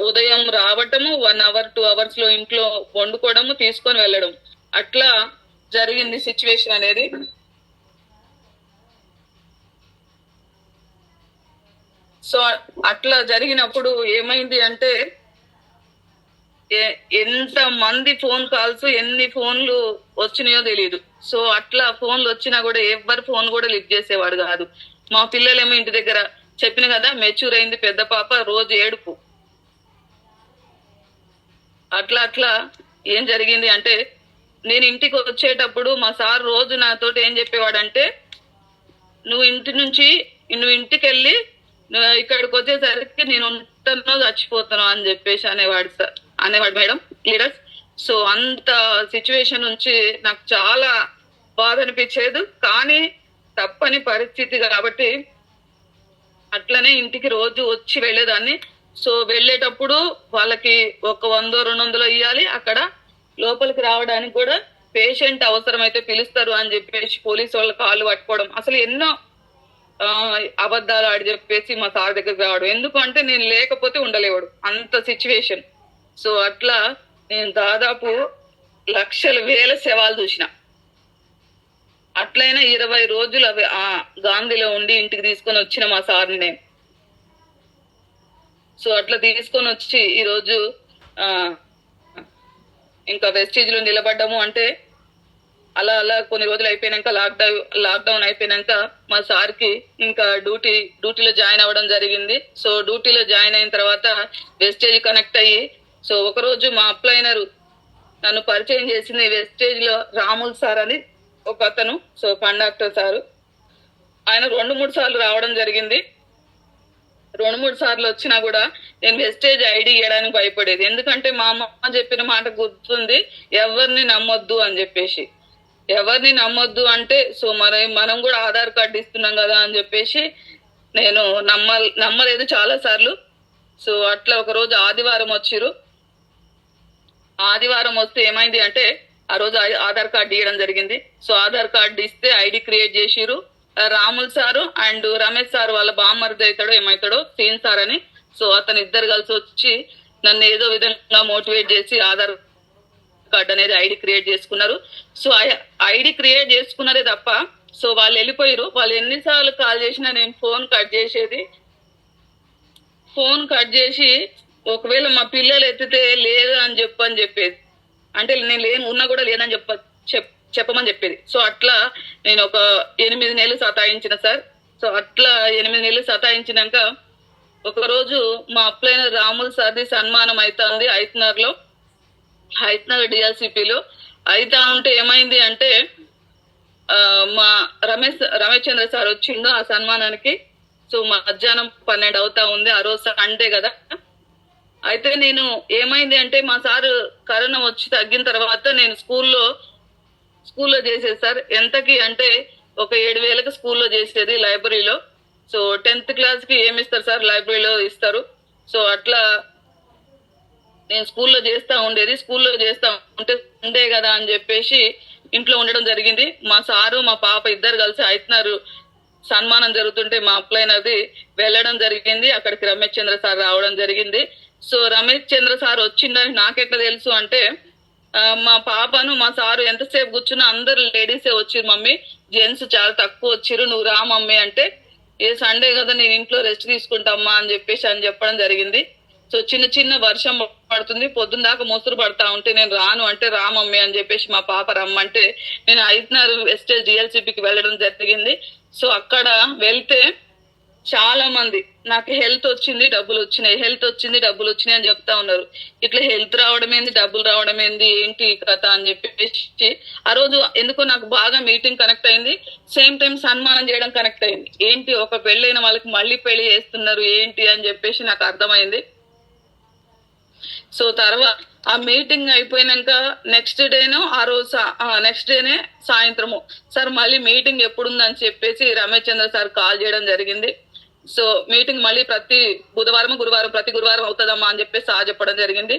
ఉదయం రావటము 1 hour 2 hours లో ఇంట్లో వండుకోవడము తీసుకొని వెళ్ళడం, అట్లా జరిగింది సిచ్యువేషన్ అనేది. సో అట్లా జరిగినప్పుడు ఏమైంది అంటే ఎంత మంది ఫోన్ కాల్స్, ఎన్ని ఫోన్లు వచ్చినాయో తెలియదు. సో అట్లా ఫోన్లు వచ్చినా కూడా ఎవరి ఫోన్ కూడా లిఫ్ట్ చేసేవాడు కాదు. మా పిల్లలేమో ఇంటి దగ్గర చెప్పిన కదా మెచ్యూర్ అయింది, పెద్ద పాప రోజు ఏడుపు. అట్లా ఏం జరిగింది అంటే నేను ఇంటికి వచ్చేటప్పుడు మా సార్ రోజు నాతోటి ఏం చెప్పేవాడంటే, నువ్వు ఇంటికి వెళ్ళి ఇక్కడికి వచ్చేసరికి నేను ఉంటానో చచ్చిపోతాను అని చెప్పేసి అనేవాడు మేడం లీడర్స్. సో అంత సిచ్యువేషన్ నుంచి నాకు చాలా బాధ అనిపించేది, కానీ తప్పని పరిస్థితి కాబట్టి అట్లనే ఇంటికి రోజు వచ్చి వెళ్ళేదాన్ని. సో వెళ్ళేటప్పుడు వాళ్ళకి ఒక 100-200 ఇవ్వాలి. అక్కడ లోపలికి రావడానికి కూడా పేషెంట్ అవసరమైతే పిలుస్తారు అని చెప్పేసి పోలీసు వాళ్ళ కాళ్ళు పట్టుకోవడం, అసలు ఎన్నో అబద్ధాలు ఆడి చెప్పేసి మా సార్ దగ్గరికి రావడం. ఎందుకంటే నేను లేకపోతే ఉండలేవాడు, అంత సిచ్యువేషన్. సో అట్లా నేను దాదాపు లక్షలు వేల శవాలు చూసిన. అట్లయినా 20 రోజులు అవి గాంధీలో ఉండి ఇంటికి తీసుకొని వచ్చిన మా సార్ని నేను. సో అట్లా తీసుకొని వచ్చి ఈరోజు ఇంకా వెస్టేజ్ లో నిలబడ్డాము. అంటే అలా కొన్ని రోజులు అయిపోయినాక లాక్డౌన్ అయిపోయినాక మా సార్కి ఇంకా డ్యూటీలో జాయిన్ అవ్వడం జరిగింది. సో డ్యూటీలో జాయిన్ అయిన తర్వాత వెస్టేజ్ కనెక్ట్ అయ్యి సో ఒకరోజు మా అప్లైనర్ నన్ను పరిచయం చేసింది. వెస్టేజ్ లో రాముల్ సార్ అని ఒక అతను, సో కండక్టర్ సారు. ఆయన 2-3 సార్లు రావడం జరిగింది. 2-3 సార్లు వచ్చినా కూడా నేను వెస్టేజ్ ఐడి ఇవ్వడానికి భయపడేది. ఎందుకంటే మా అమ్మ చెప్పిన మాట గుర్తుంది, ఎవరిని నమ్మొద్దు అని చెప్పేసి. ఎవరిని నమ్మొద్దు అంటే సో మనం కూడా ఆధార్ కార్డు ఇస్తున్నాం కదా అని చెప్పేసి నేను నమ్మలేదు చాలా సార్లు. సో అట్లా ఒక రోజు ఆదివారం వచ్చిరు. ఆదివారం వస్తే ఏమైంది అంటే ఆ రోజు ఆధార్ కార్డు ఇవ్వడం జరిగింది. సో ఆధార్ కార్డు ఇస్తే ఐడి క్రియేట్ చేసిరు. రాముల్ సారు అండ్ రమేష్ సార్ వాళ్ళ బామ్మర్ది అవుతాడో ఏమవుతాడో సీన్ సార్ అని. సో అతను ఇద్దరు కలిసి వచ్చి నన్ను ఏదో విధంగా మోటివేట్ చేసి ఆధార్ కార్డ్ అనేది ఐడి క్రియేట్ చేసుకున్నారు. సో ఐడి క్రియేట్ చేసుకున్నారే తప్ప సో వాళ్ళు వెళ్ళిపోయారు. వాళ్ళు ఎన్నిసార్లు కాల్ చేసినా నేను ఫోన్ కట్ చేసేది. ఫోన్ కట్ చేసి ఒకవేళ మా పిల్లలు ఎత్తితే లేదు అని చెప్పేది. అంటే నేను లేని ఉన్నా కూడా లేదని చెప్పమని చెప్పేది. సో అట్లా నేను ఒక 8 నెలలు సతాయించిన సార్. సో అట్లా 8 నెలలు సతాయించినాక ఒకరోజు మా అప్లైన రాముల్ సార్ది సన్మానం అవుతుంది హైత్నగర్ డిఎల్సిపిలో అయితా ఉంటే ఏమైంది అంటే మా రమేష్ చంద్ర సార్ వచ్చిండు ఆ సన్మానానికి. సో మధ్యాహ్నం 12 అవుతా ఉంది. ఆ రోజు సండే కదా. అయితే నేను ఏమైంది అంటే మా సారు కరోనా వచ్చి తగ్గిన తర్వాత నేను స్కూల్లో చేసేది సార్. ఎంతకి అంటే ఒక 7,000కి స్కూల్లో చేసేది లైబ్రరీలో. సో 10th క్లాస్కి ఏమి ఇస్తారు సార్, లైబ్రరీలో ఇస్తారు. సో అట్లా నేను స్కూల్లో చేస్తా ఉంటే ఉండే కదా అని చెప్పేసి ఇంట్లో ఉండడం జరిగింది. మా సారు మా పాప ఇద్దరు కలిసి అయితున్నారు సన్మానం జరుగుతుంటే మా అప్లైనది వెళ్ళడం జరిగింది. అక్కడికి రమేష్ చంద్ర సార్ రావడం జరిగింది. సో రమేష్ చంద్ర సార్ వచ్చిందని నాకెట్లా తెలుసు అంటే మా పాపను మా సారు ఎంతసేపు కూర్చున్నా అందరు లేడీసే వచ్చిరు, మమ్మీ జెంట్స్ చాలా తక్కువ వచ్చిరు, నువ్వు రా మమ్మీ అంటే ఏ సండే కదా నేను ఇంట్లో రెస్ట్ తీసుకుంటామ్మా అని చెప్పడం జరిగింది. సో చిన్న వర్షం పడుతుంది, పొద్దున్న దాకా మొసరు పడతా ఉంటే నేను రాను అంటే రా మమ్మీ అని చెప్పేసి మా పాప రమ్మంటే నేను 5:30 వెస్టేజ్ డిఎల్సిపికి వెళ్ళడం జరిగింది. సో అక్కడ వెళ్తే చాలా మంది నాకు హెల్త్ వచ్చింది డబ్బులు వచ్చినాయి అని చెప్తా ఉన్నారు. ఇట్లా హెల్త్ రావడం ఏంది, డబ్బులు రావడం ఏంది, ఏంటి కథ అని చెప్పేసి ఆ రోజు ఎందుకో నాకు బాగా మీటింగ్ కనెక్ట్ అయింది. సేమ్ టైం సన్మానం చేయడం కనెక్ట్ అయింది. ఏంటి ఒక పెళ్ళైన వాళ్ళకి మళ్ళీ పెళ్లి చేస్తున్నారు ఏంటి అని చెప్పేసి నాకు అర్థమైంది. సో తర్వాత ఆ మీటింగ్ అయిపోయినాక నెక్స్ట్ డేనే సాయంత్రము సార్ మళ్ళీ మీటింగ్ ఎప్పుడుందని చెప్పేసి రమేష్ చంద్ర సార్ కాల్ చేయడం జరిగింది. సో మీటింగ్ మళ్ళీ ప్రతి గురువారం అవుతుందమ్మా అని చెప్పేసి సార్ చెప్పడం జరిగింది.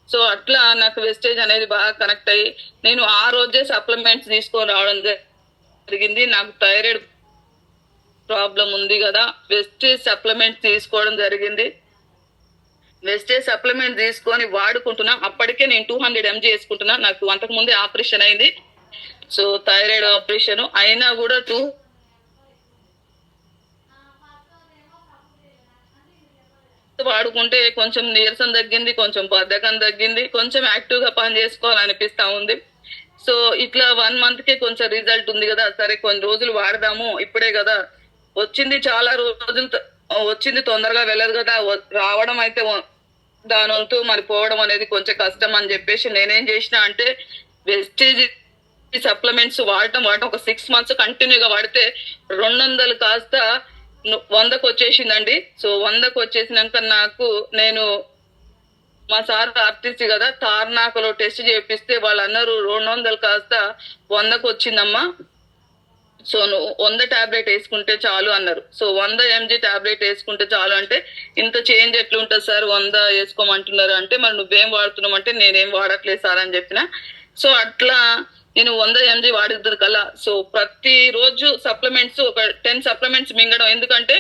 సో అట్లా నాకు వెస్టేజ్ అనేది బాగా కనెక్ట్ అయ్యి నేను ఆ రోజే సప్లిమెంట్స్ తీసుకొని రావడం జరిగింది. నాకు థైరాయిడ్ ప్రాబ్లం ఉంది కదా, వెస్టేజ్ సప్లిమెంట్స్ తీసుకోవడం జరిగింది. వెస్టేజ్ సప్లిమెంట్ తీసుకొని వాడుకుంటున్నా. అప్పటికే నేను 200 mg వేసుకుంటున్నా. నాకు అంతకు ముందే ఆపరేషన్ అయింది. సో థైరాయిడ్ ఆపరేషన్ అయినా కూడా వాడుకుంటే కొంచెం నీరసం తగ్గింది, కొంచెం బద్ధకం తగ్గింది, కొంచెం యాక్టివ్ గా పని చేసుకోవాలనిపిస్తా ఉంది. సో ఇట్లా 1 month కే కొంచెం రిజల్ట్ ఉంది కదా, సరే కొన్ని రోజులు వాడదాము, ఇప్పుడే కదా వచ్చింది, చాలా రోజులు వచ్చింది, తొందరగా వెళ్ళదు కదా, రావడం అయితే దాని వంతు మరి పోవడం అనేది కొంచెం కష్టం అని చెప్పేసి నేనేం చేసిన అంటే వెస్టేజ్ సప్లిమెంట్స్ వాడటం ఒక 6 months కంటిన్యూగా వాడితే 200 కాస్త 100కు వచ్చేసిందండి. సో 100కు వచ్చేసినాక నేను మా సార్ ఆర్టిస్ట్ కదా, తార్నాకలో టెస్ట్ చేపిస్తే వాళ్ళు అన్నారు 200 కాస్త 100కు వచ్చిందమ్మా, సో నువ్వు 100 టాబ్లెట్ వేసుకుంటే చాలు అన్నారు. సో 100 mg టాబ్లెట్ వేసుకుంటే చాలు అంటే ఇంత చేంజ్ ఎట్లుంటుంది సార్, 100 వేసుకోమంటున్నారు అంటే మరి నువ్వేం వాడుతున్నావు అంటే నేనేం వాడట్లేదు సార్ అని చెప్పిన. సో అట్లా నేను 100 mg వాడిద్దరు కల్లా. సో ప్రతి రోజు సప్లిమెంట్స్ ఒక 10 సప్లిమెంట్స్ మింగడం. ఎందుకంటే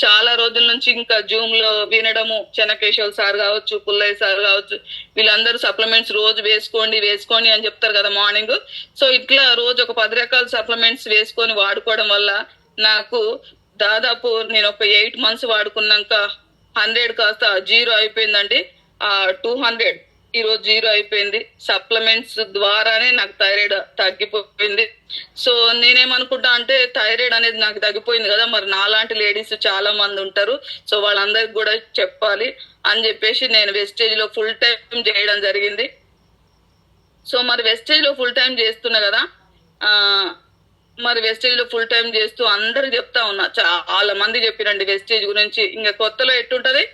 చాలా రోజుల నుంచి ఇంకా జూమ్ లో వినడము, చెన్నకేశవ్ సార్ కావచ్చు, పుల్లయ్య సార్ కావచ్చు, వీళ్ళందరూ సప్లిమెంట్స్ రోజు వేసుకోండి అని చెప్తారు కదా మార్నింగ్. సో ఇట్లా రోజు ఒక 10 రకాల సప్లిమెంట్స్ వేసుకొని వాడుకోవడం వల్ల నాకు దాదాపు నేను ఒక 8 months వాడుకున్నాక 100 కాస్త 0 అయిపోయిందండి. 200 ఈ రోజు 0 అయిపోయింది. సప్లిమెంట్స్ ద్వారానే నాకు థైరాయిడ్ తగ్గిపోయింది. సో నేనేమనుకుంటా అంటే థైరాయిడ్ అనేది నాకు తగ్గిపోయింది కదా, మరి నాలాంటి లేడీస్ చాలా మంది ఉంటారు, సో వాళ్ళందరికి కూడా చెప్పాలి అని చెప్పేసి నేను వెస్టేజ్ లో ఫుల్ టైం చేయడం జరిగింది. సో మరి వెస్టేజ్ లో ఫుల్ టైం చేస్తున్నా కదా, మరి వెస్టేజ్ లో ఫుల్ టైం చేస్తూ అందరికి చెప్తా ఉన్నా. చాలా మంది చెప్పిరండి వెస్టేజ్ గురించి. ఇంకా కొత్తలో ఎట్టుంటది,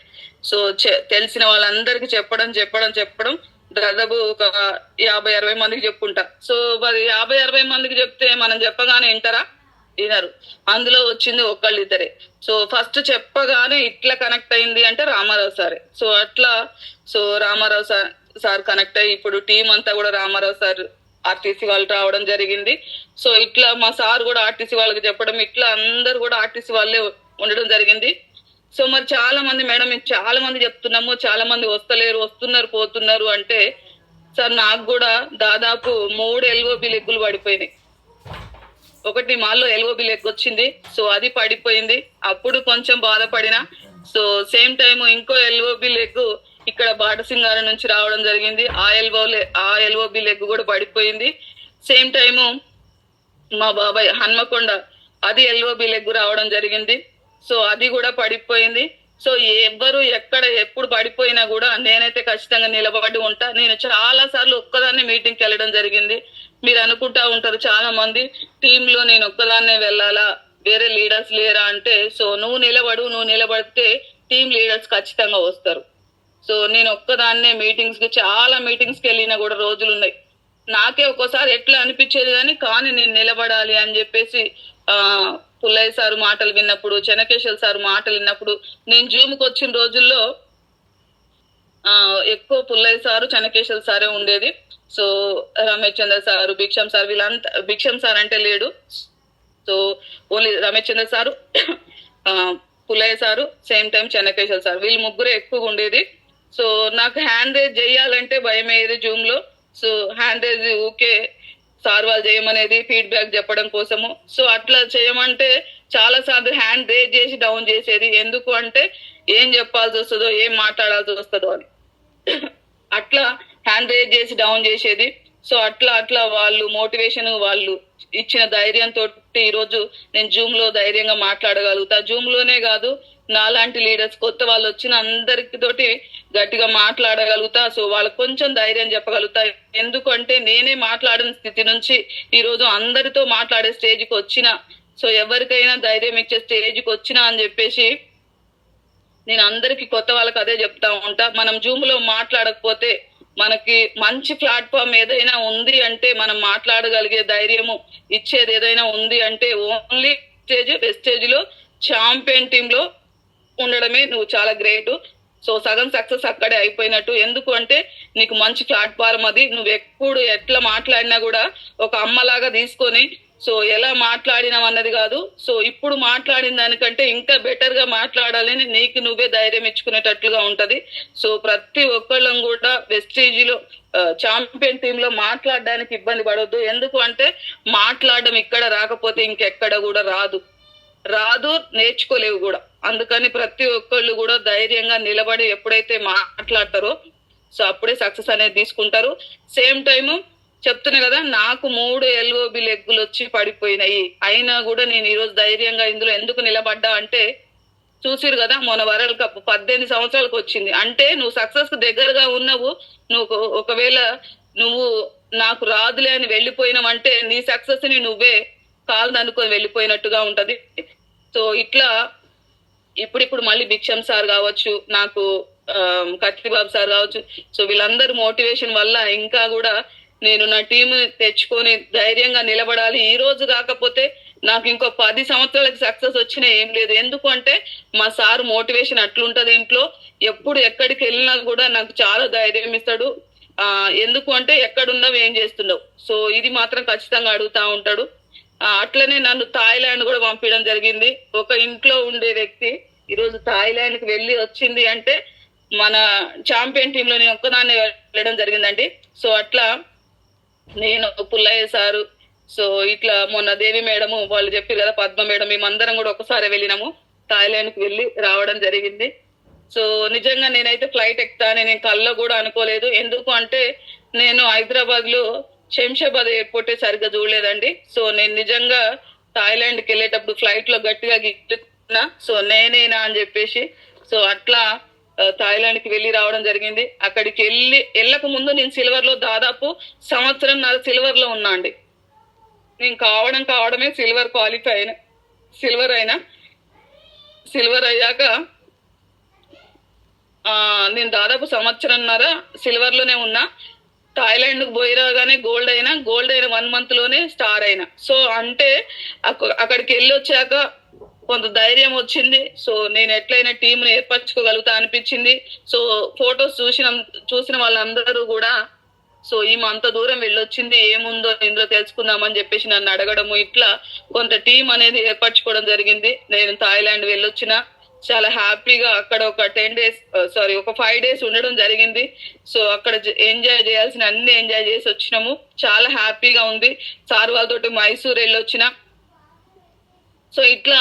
సో తెలిసిన వాళ్ళందరికి చెప్పడం దాదాపు ఒక 50-60 మందికి చెప్పుకుంటా. సో మరి 50-60 మందికి చెప్తే మనం చెప్పగానే వినరు. అందులో వచ్చింది ఒకళ్ళిద్దరే. సో ఫస్ట్ చెప్పగానే ఇట్లా కనెక్ట్ అయింది అంటే రామారావు సారే. సో అట్లా రామారావు సార్ సార్ కనెక్ట్ అయ్యి ఇప్పుడు టీం అంతా కూడా రామారావు సార్ ఆర్టీసీ వాళ్ళు రావడం జరిగింది. సో ఇట్లా మా సార్ కూడా ఆర్టీసీ వాళ్ళకి చెప్పడం, ఇట్లా అందరు కూడా ఆర్టీసీ వాళ్ళే ఉండడం జరిగింది. సో మరి చాలా మంది మేడం మేము చాలా మంది చెప్తున్నాము, చాలా మంది వస్తలేరు, వస్తున్నారు పోతున్నారు అంటే సార్ నాకు కూడా దాదాపు 3 ఎల్ఓబి లెగ్గులు పడిపోయినాయి. ఒకటి మాల్లో ఎల్ఓబి లెగ్ వచ్చింది, సో అది పడిపోయింది. అప్పుడు కొంచెం బాధపడినా. సో సేమ్ టైం ఇంకో ఎల్ఓబి లెగ్ ఇక్కడ బాటసింగారం నుంచి రావడం జరిగింది. ఆ ఎల్ఓబి లెగ్ కూడా పడిపోయింది. సేమ్ టైము మా బాబాయ్ హన్మకొండ అది ఎల్ఓబి లెగ్ రావడం జరిగింది. సో అది కూడా పడిపోయింది. సో ఎవ్వరు ఎక్కడ ఎప్పుడు పడిపోయినా కూడా నేనైతే ఖచ్చితంగా నిలబడి ఉంటా. నేను చాలా సార్లు ఒక్కదాన్నే మీటింగ్కి వెళ్ళడం జరిగింది. మీరు అనుకుంటా ఉంటారు చాలా మంది టీంలో నేను ఒక్కదాన్నే వెళ్ళాలా, వేరే లీడర్స్ లేరా అంటే, సో నువ్వు నిలబడితే టీం లీడర్స్ ఖచ్చితంగా వస్తారు. సో నేను ఒక్కదాన్నే చాలా మీటింగ్స్ కి వెళ్ళిన కూడా రోజులు ఉన్నాయి. నాకే ఒక్కోసారి ఎట్లా అనిపించేది కానీ నేను నిలబడాలి అని చెప్పేసి పుల్లయ్య సార్ మాటలు విన్నప్పుడు, చెనకేశ్వర్ సార్ మాటలు విన్నప్పుడు, నేను జూమ్కి వచ్చిన రోజుల్లో ఎక్కువ పుల్లయ్య సారు చెనకేశ్వర్ సారే ఉండేది. So Ramesh Chandra sir, Bhiksham sir, వీళ్ళంతా భిక్షం సార్ అంటే లేడు. So only Ramesh Chandra sir, Pullaiah sir, same time Chennakeshwar sir, వీళ్ళు ముగ్గురే ఎక్కువగా ఉండేది. సో నాకు హ్యాండ్ రేజ్ చేయాలంటే భయం అయ్యేది జూమ్ లో. సో హ్యాండ్ రేజ్ ఊకే సార్ వాళ్ళు చేయమనేది ఫీడ్బ్యాక్ చెప్పడం కోసము. సో అట్లా చేయమంటే చాలా సార్లు హ్యాండ్ రేజ్ చేసి డౌన్ చేసేది. ఎందుకు అంటే ఏం చెప్పాల్సి వస్తుందో, ఏం మాట్లాడాల్సి వస్తుందో అని అట్లా హ్యాండ్ రేజ్ చేసి డౌన్ చేసేది. సో అట్లా వాళ్ళు మోటివేషన్, వాళ్ళు ఇచ్చిన ధైర్యంతో ఈరోజు నేను జూమ్ లో ధైర్యంగా మాట్లాడగలుగుతా. జూమ్ లోనే కాదు, నాలాంటి లీడర్స్ కొత్త వాళ్ళు వచ్చిన అందరికి తోటి గట్టిగా మాట్లాడగలుగుతా. సో వాళ్ళకి కొంచెం ధైర్యం చెప్పగలుగుతా. ఎందుకంటే నేనే మాట్లాడిన స్థితి నుంచి ఈరోజు అందరితో మాట్లాడే స్టేజ్కి వచ్చిన. సో ఎవరికైనా ధైర్యం ఇచ్చే స్టేజ్కి వచ్చినా అని చెప్పేసి నేను అందరికి కొత్త వాళ్ళకి అదే చెప్తా ఉంటా. మనం జూమ్ లో మాట్లాడకపోతే మనకి మంచి ప్లాట్ఫామ్ ఏదైనా ఉంది అంటే, మనం మాట్లాడగలిగే ధైర్యము ఇచ్చేది ఏదైనా ఉంది అంటే ఓన్లీ వెస్టేజ్ లో ఛాంపియన్ టీమ్ లో ఉండడమే నువ్వు చాలా గ్రేట్. సో సగం సక్సెస్ అక్కడే అయిపోయినట్టు. ఎందుకు అంటే నీకు మంచి ప్లాట్ఫామ్ అది. నువ్వు ఎప్పుడు ఎట్లా మాట్లాడినా కూడా ఒక అమ్మలాగా తీసుకొని, సో ఎలా మాట్లాడినావు అన్నది కాదు, సో ఇప్పుడు మాట్లాడిన దానికంటే ఇంకా బెటర్ గా మాట్లాడాలని నీకు నువ్వే ధైర్యం ఇచ్చుకునేటట్లుగా ఉంటది. సో ప్రతి ఒక్కళ్ళం కూడా వెస్టేజ్ లో ఛాంపియన్ టీమ్ లో మాట్లాడడానికి ఇబ్బంది పడొద్దు. ఎందుకు అంటే మాట్లాడడం ఇక్కడ రాకపోతే ఇంకెక్కడ కూడా రాదు, నేర్చుకోలేవు కూడా. అందుకని ప్రతి ఒక్కళ్ళు కూడా ధైర్యంగా నిలబడి ఎప్పుడైతే మాట్లాడతారో సో అప్పుడే సక్సెస్ అనేది తీసుకుంటారు. సేమ్ టైము చెప్తున్నా కదా, నాకు 3 ఎల్ఓబి లెగ్గులు వచ్చి పడిపోయినాయి. అయినా కూడా నేను ఈరోజు ధైర్యంగా ఇందులో ఎందుకు నిలబడ్డా అంటే, చూసిరు కదా మొన్న వరల్డ్ కప్ 18 సంవత్సరాలకు వచ్చింది అంటే నువ్వు సక్సెస్ కు దగ్గరగా ఉన్నావు. నువ్వు ఒకవేళ నువ్వు నాకు రాదులే అని వెళ్ళిపోయినావంటే నీ సక్సెస్ ని నువ్వే కాలు అనుకొని వెళ్ళిపోయినట్టుగా ఉంటది. సో ఇట్లా ఇప్పుడు మళ్ళీ భిక్షం సార్ కావచ్చు, నాకు కత్తిబాబు సార్ కావచ్చు, సో వీళ్ళందరూ మోటివేషన్ వల్ల ఇంకా కూడా నేను నా టీం తెచ్చుకొని ధైర్యంగా నిలబడాలి. ఈ రోజు కాకపోతే నాకు ఇంకో 10 సంవత్సరాలకి సక్సెస్ వచ్చినా ఏం లేదు. ఎందుకు అంటే మా సార్ మోటివేషన్ అట్లుంటది. ఇంట్లో ఎప్పుడు ఎక్కడికి వెళ్ళినా కూడా నాకు చాలా ధైర్యం ఇస్తాడు. ఎందుకు అంటే ఎక్కడున్నావు, ఏం చేస్తున్నావు, సో ఇది మాత్రం ఖచ్చితంగా అడుగుతా ఉంటాడు. అట్లనే నన్ను థాయిలాండ్ కూడా పంపించడం జరిగింది. ఒక ఇంట్లో ఉండే వ్యక్తి ఈరోజు థాయిలాండ్ కి వెళ్ళి వచ్చింది అంటే మన ఛాంపియన్ టీమ్ లో నేను ఒక్కదాన్ని వెళ్ళడం జరిగిందండి. సో అట్లా నేను, పుల్లయ్య సారు, సో ఇట్లా మొన్న దేవి మేడము వాళ్ళు చెప్పారు కదా, పద్మ మేడం, మేమందరం కూడా ఒకసారి వెళ్ళినాము, థాయిలాండ్ కి వెళ్ళి రావడం జరిగింది. సో నిజంగా నేనైతే ఫ్లైట్ ఎక్కుతానని నేను కల్లో కూడా అనుకోలేదు. ఎందుకు అంటే నేను హైదరాబాద్ లో శంషాబాద్ ఎయిర్పోర్ట్ సరిగ్గా చూడలేదండి. సో నేను నిజంగా థాయిలాండ్ కి వెళ్ళేటప్పుడు ఫ్లైట్ లో గట్టిగా గిట్టుకున్నా, సో నేనేనా అని చెప్పేసి. సో అట్లా థాయిలాండ్ కి వెళ్ళి రావడం జరిగింది. అక్కడికి వెళ్ళక ముందు నేను సిల్వర్ లో దాదాపు 1.5 సంవత్సరం సిల్వర్ లో ఉన్నా అండి. నేను కావడమే సిల్వర్ క్వాలిఫై అయినా, సిల్వర్ అయ్యాక నేను దాదాపు 1.5 సంవత్సరం సిల్వర్ లోనే ఉన్నా. థాయిలాండ్ కు పోయి రాగానే గోల్డ్ అయినా 1 month లోనే స్టార్ అయినా. సో అంటే అక్కడికి వెళ్ళి వచ్చాక కొంత ధైర్యం వచ్చింది. సో నేను ఎట్లయినా టీంని ఏర్పరచుకోగలుగుతా అనిపించింది. సో ఫొటోస్ చూసిన వాళ్ళందరూ కూడా సో ఈమె అంత దూరం వెళ్ళొచ్చింది, ఏముందో ఇందులో తెలుసుకుందామని చెప్పేసి నన్ను అడగడము, ఇట్లా కొంత టీం అనేది ఏర్పరచుకోవడం జరిగింది. నేను థాయిలాండ్ వెళ్ళొచ్చిన, చాలా హ్యాపీగా అక్కడ ఒక 10 days ఒక 5 days ఉండడం జరిగింది. సో అక్కడ ఎంజాయ్ చేయాల్సిన అన్ని ఎంజాయ్ చేసి వచ్చినాము. చాలా హ్యాపీగా ఉంది. సార్ వాళ్ళతోటి మైసూర్ వెళ్ళొచ్చిన. సో ఇట్లా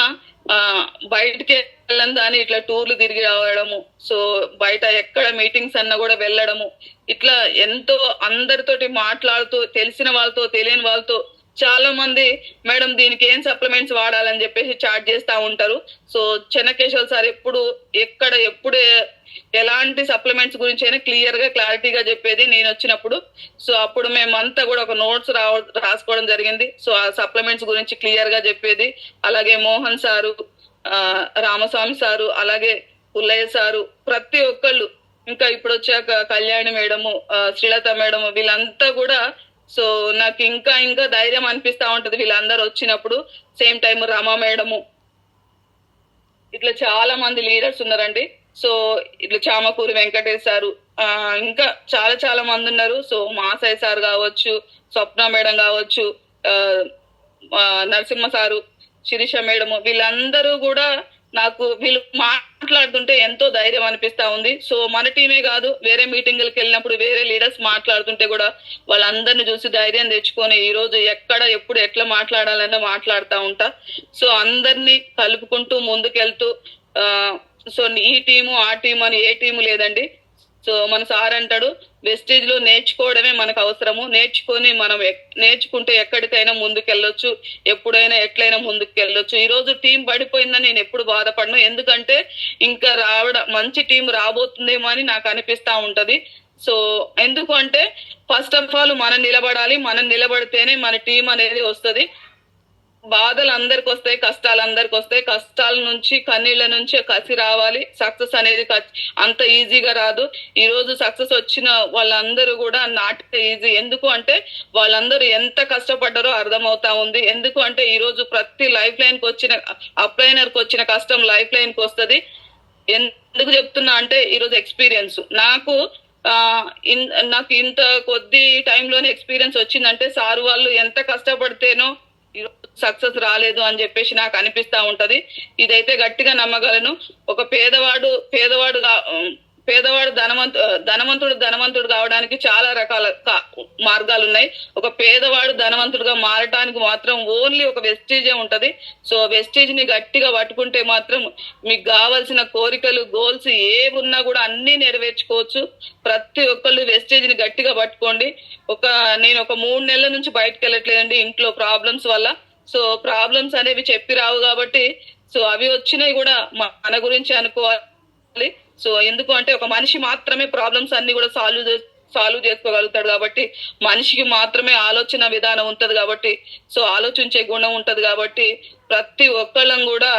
బయటకి వెళ్ళని దాన్ని ఇట్లా టూర్లు తిరిగి రావడము, సో బయట ఎక్కడ మీటింగ్స్ అన్నా కూడా వెళ్ళడము, ఇట్లా ఎంతో అందరితోటి మాట్లాడుతూ, తెలిసిన వాళ్ళతో తెలియని వాళ్ళతో చాలా మంది మేడం దీనికి ఏం సప్లిమెంట్స్ వాడాలని చెప్పేసి చాట్ చేస్తా ఉంటారు. సో చెన్నకేశ్వర్ సార్ ఎప్పుడు ఎలాంటి సప్లిమెంట్స్ గురించి అయినా క్లారిటీగా చెప్పేది నేను వచ్చినప్పుడు. సో అప్పుడు మేమంతా కూడా ఒక నోట్స్ రాసుకోవడం జరిగింది. సో ఆ సప్లిమెంట్స్ గురించి క్లియర్ గా చెప్పేది. అలాగే మోహన్ సారు, రామస్వామి సారు, అలాగే పుల్లయ్య సారు, ప్రతి ఒక్కళ్ళు, ఇంకా ఇప్పుడు వచ్చాక కళ్యాణి మేడము, శ్రీలత మేడము, వీళ్ళంతా కూడా సో నాకు ఇంకా ఇంకా ధైర్యం అనిపిస్తా ఉంటది వీళ్ళందరూ వచ్చినప్పుడు. సేమ్ టైం రమా మేడము, ఇట్లా చాలా మంది లీడర్స్ ఉన్నారండి. సో ఇట్లా చామకూరి వెంకటేష్ సారు, ఇంకా చాలా చాలా మంది ఉన్నారు. సో మాసాయి సార్ కావచ్చు, స్వప్న మేడం కావచ్చు, నరసింహ సారు, శిరీష మేడము, వీళ్ళందరూ కూడా నాకు వీళ్ళు మాట్లాడుతుంటే ఎంతో ధైర్యం అనిపిస్తా ఉంది. సో మన టీమే కాదు, వేరే మీటింగ్లకు వెళ్ళినప్పుడు వేరే లీడర్స్ మాట్లాడుతుంటే కూడా వాళ్ళందరినీ చూసి ధైర్యం తెచ్చుకొని ఈ రోజు ఎక్కడ ఎప్పుడు ఎట్లా మాట్లాడాలన్నా మాట్లాడుతూ ఉంటా. సో అందరినీ కలుపుకుంటూ ముందుకెళ్తూ సో ఈ టీము ఆ టీము అని ఏ టీము లేదండి. సో మన సార్ అంటాడు, వెస్టేజ్ లో నేర్చుకోవడమే మనకు అవసరము, నేర్చుకొని మనం నేర్చుకుంటే ఎక్కడికైనా ముందుకెళ్ళొచ్చు, ఎప్పుడైనా ఎట్లయినా ముందుకెళ్ళొచ్చు. ఈ రోజు టీం పడిపోయిందని నేను ఎప్పుడు బాధపడను, ఎందుకంటే ఇంకా మంచి టీం రాబోతుందేమో అని నాకు అనిపిస్తా ఉంటది. సో ఎందుకు అంటే ఫస్ట్ ఆఫ్ ఆల్ మనం నిలబడాలి, మనం నిలబడితేనే మన టీం అనేది వస్తుంది. బాధలు అందరికి వస్తాయి, కష్టాలు అందరికి వస్తాయి. కష్టాల నుంచి, కన్నీళ్ల నుంచి కసి రావాలి. సక్సెస్ అనేది అంత ఈజీగా రాదు. ఈ రోజు సక్సెస్ వచ్చిన వాళ్ళందరూ కూడా నాట్ ఈజీ. ఎందుకు అంటే వాళ్ళందరూ ఎంత కష్టపడ్డారో అర్థమవుతా ఉంది. ఎందుకు అంటే ఈ రోజు ప్రతి లైఫ్ లైన్ కి వచ్చిన, అప్లైనర్ కి వచ్చిన కష్టం లైఫ్ లైన్ కి వస్తుంది. ఎందుకు చెప్తున్నా అంటే ఈరోజు ఎక్స్పీరియన్స్ నాకు ఇంత కొద్ది టైంలోనే ఎక్స్పీరియన్స్ వచ్చిందంటే సార్ వాళ్ళు ఎంత కష్టపడితేనో ఈరోజు సక్సెస్ రాలేదు అని చెప్పేసి నాకు అనిపిస్తా ఉంటది. ఇదైతే గట్టిగా నమ్మగలను. ఒక పేదవాడు ధనవంతుడు కావడానికి చాలా రకాల మార్గాలు ఉన్నాయి. ఒక పేదవాడు ధనవంతుడుగా మారటానికి మాత్రం ఓన్లీ ఒక వెస్టేజే ఉంటది. సో వెస్టేజ్ ని గట్టిగా పట్టుకుంటే మాత్రం మీకు కావాల్సిన కోరికలు, గోల్స్ ఏమున్నా కూడా అన్ని నెరవేర్చుకోవచ్చు. ప్రతి ఒక్కళ్ళు వెస్టేజ్ ని గట్టిగా పట్టుకోండి. నేను ఒక 3 నెలల నుంచి బయటకు వెళ్ళట్లేదండి ఇంట్లో ప్రాబ్లమ్స్ వల్ల. సో ప్రాబ్లమ్స్ అనేవి చెప్పి రావు కాబట్టి సో అవి వచ్చినాయి కూడా మన గురించి అనుకోవాలి. సో ఎందుకు అంటే ఒక మనిషి మాత్రమే ప్రాబ్లమ్స్ అన్ని కూడా సాల్వ్ చేసుకోగలుగుతాడు కాబట్టి, మనిషికి మాత్రమే ఆలోచన విధానం ఉంటది కాబట్టి, సో ఆలోచించే గుణం ఉంటది కాబట్టి ప్రతి ఒక్కళ్ళం కూడా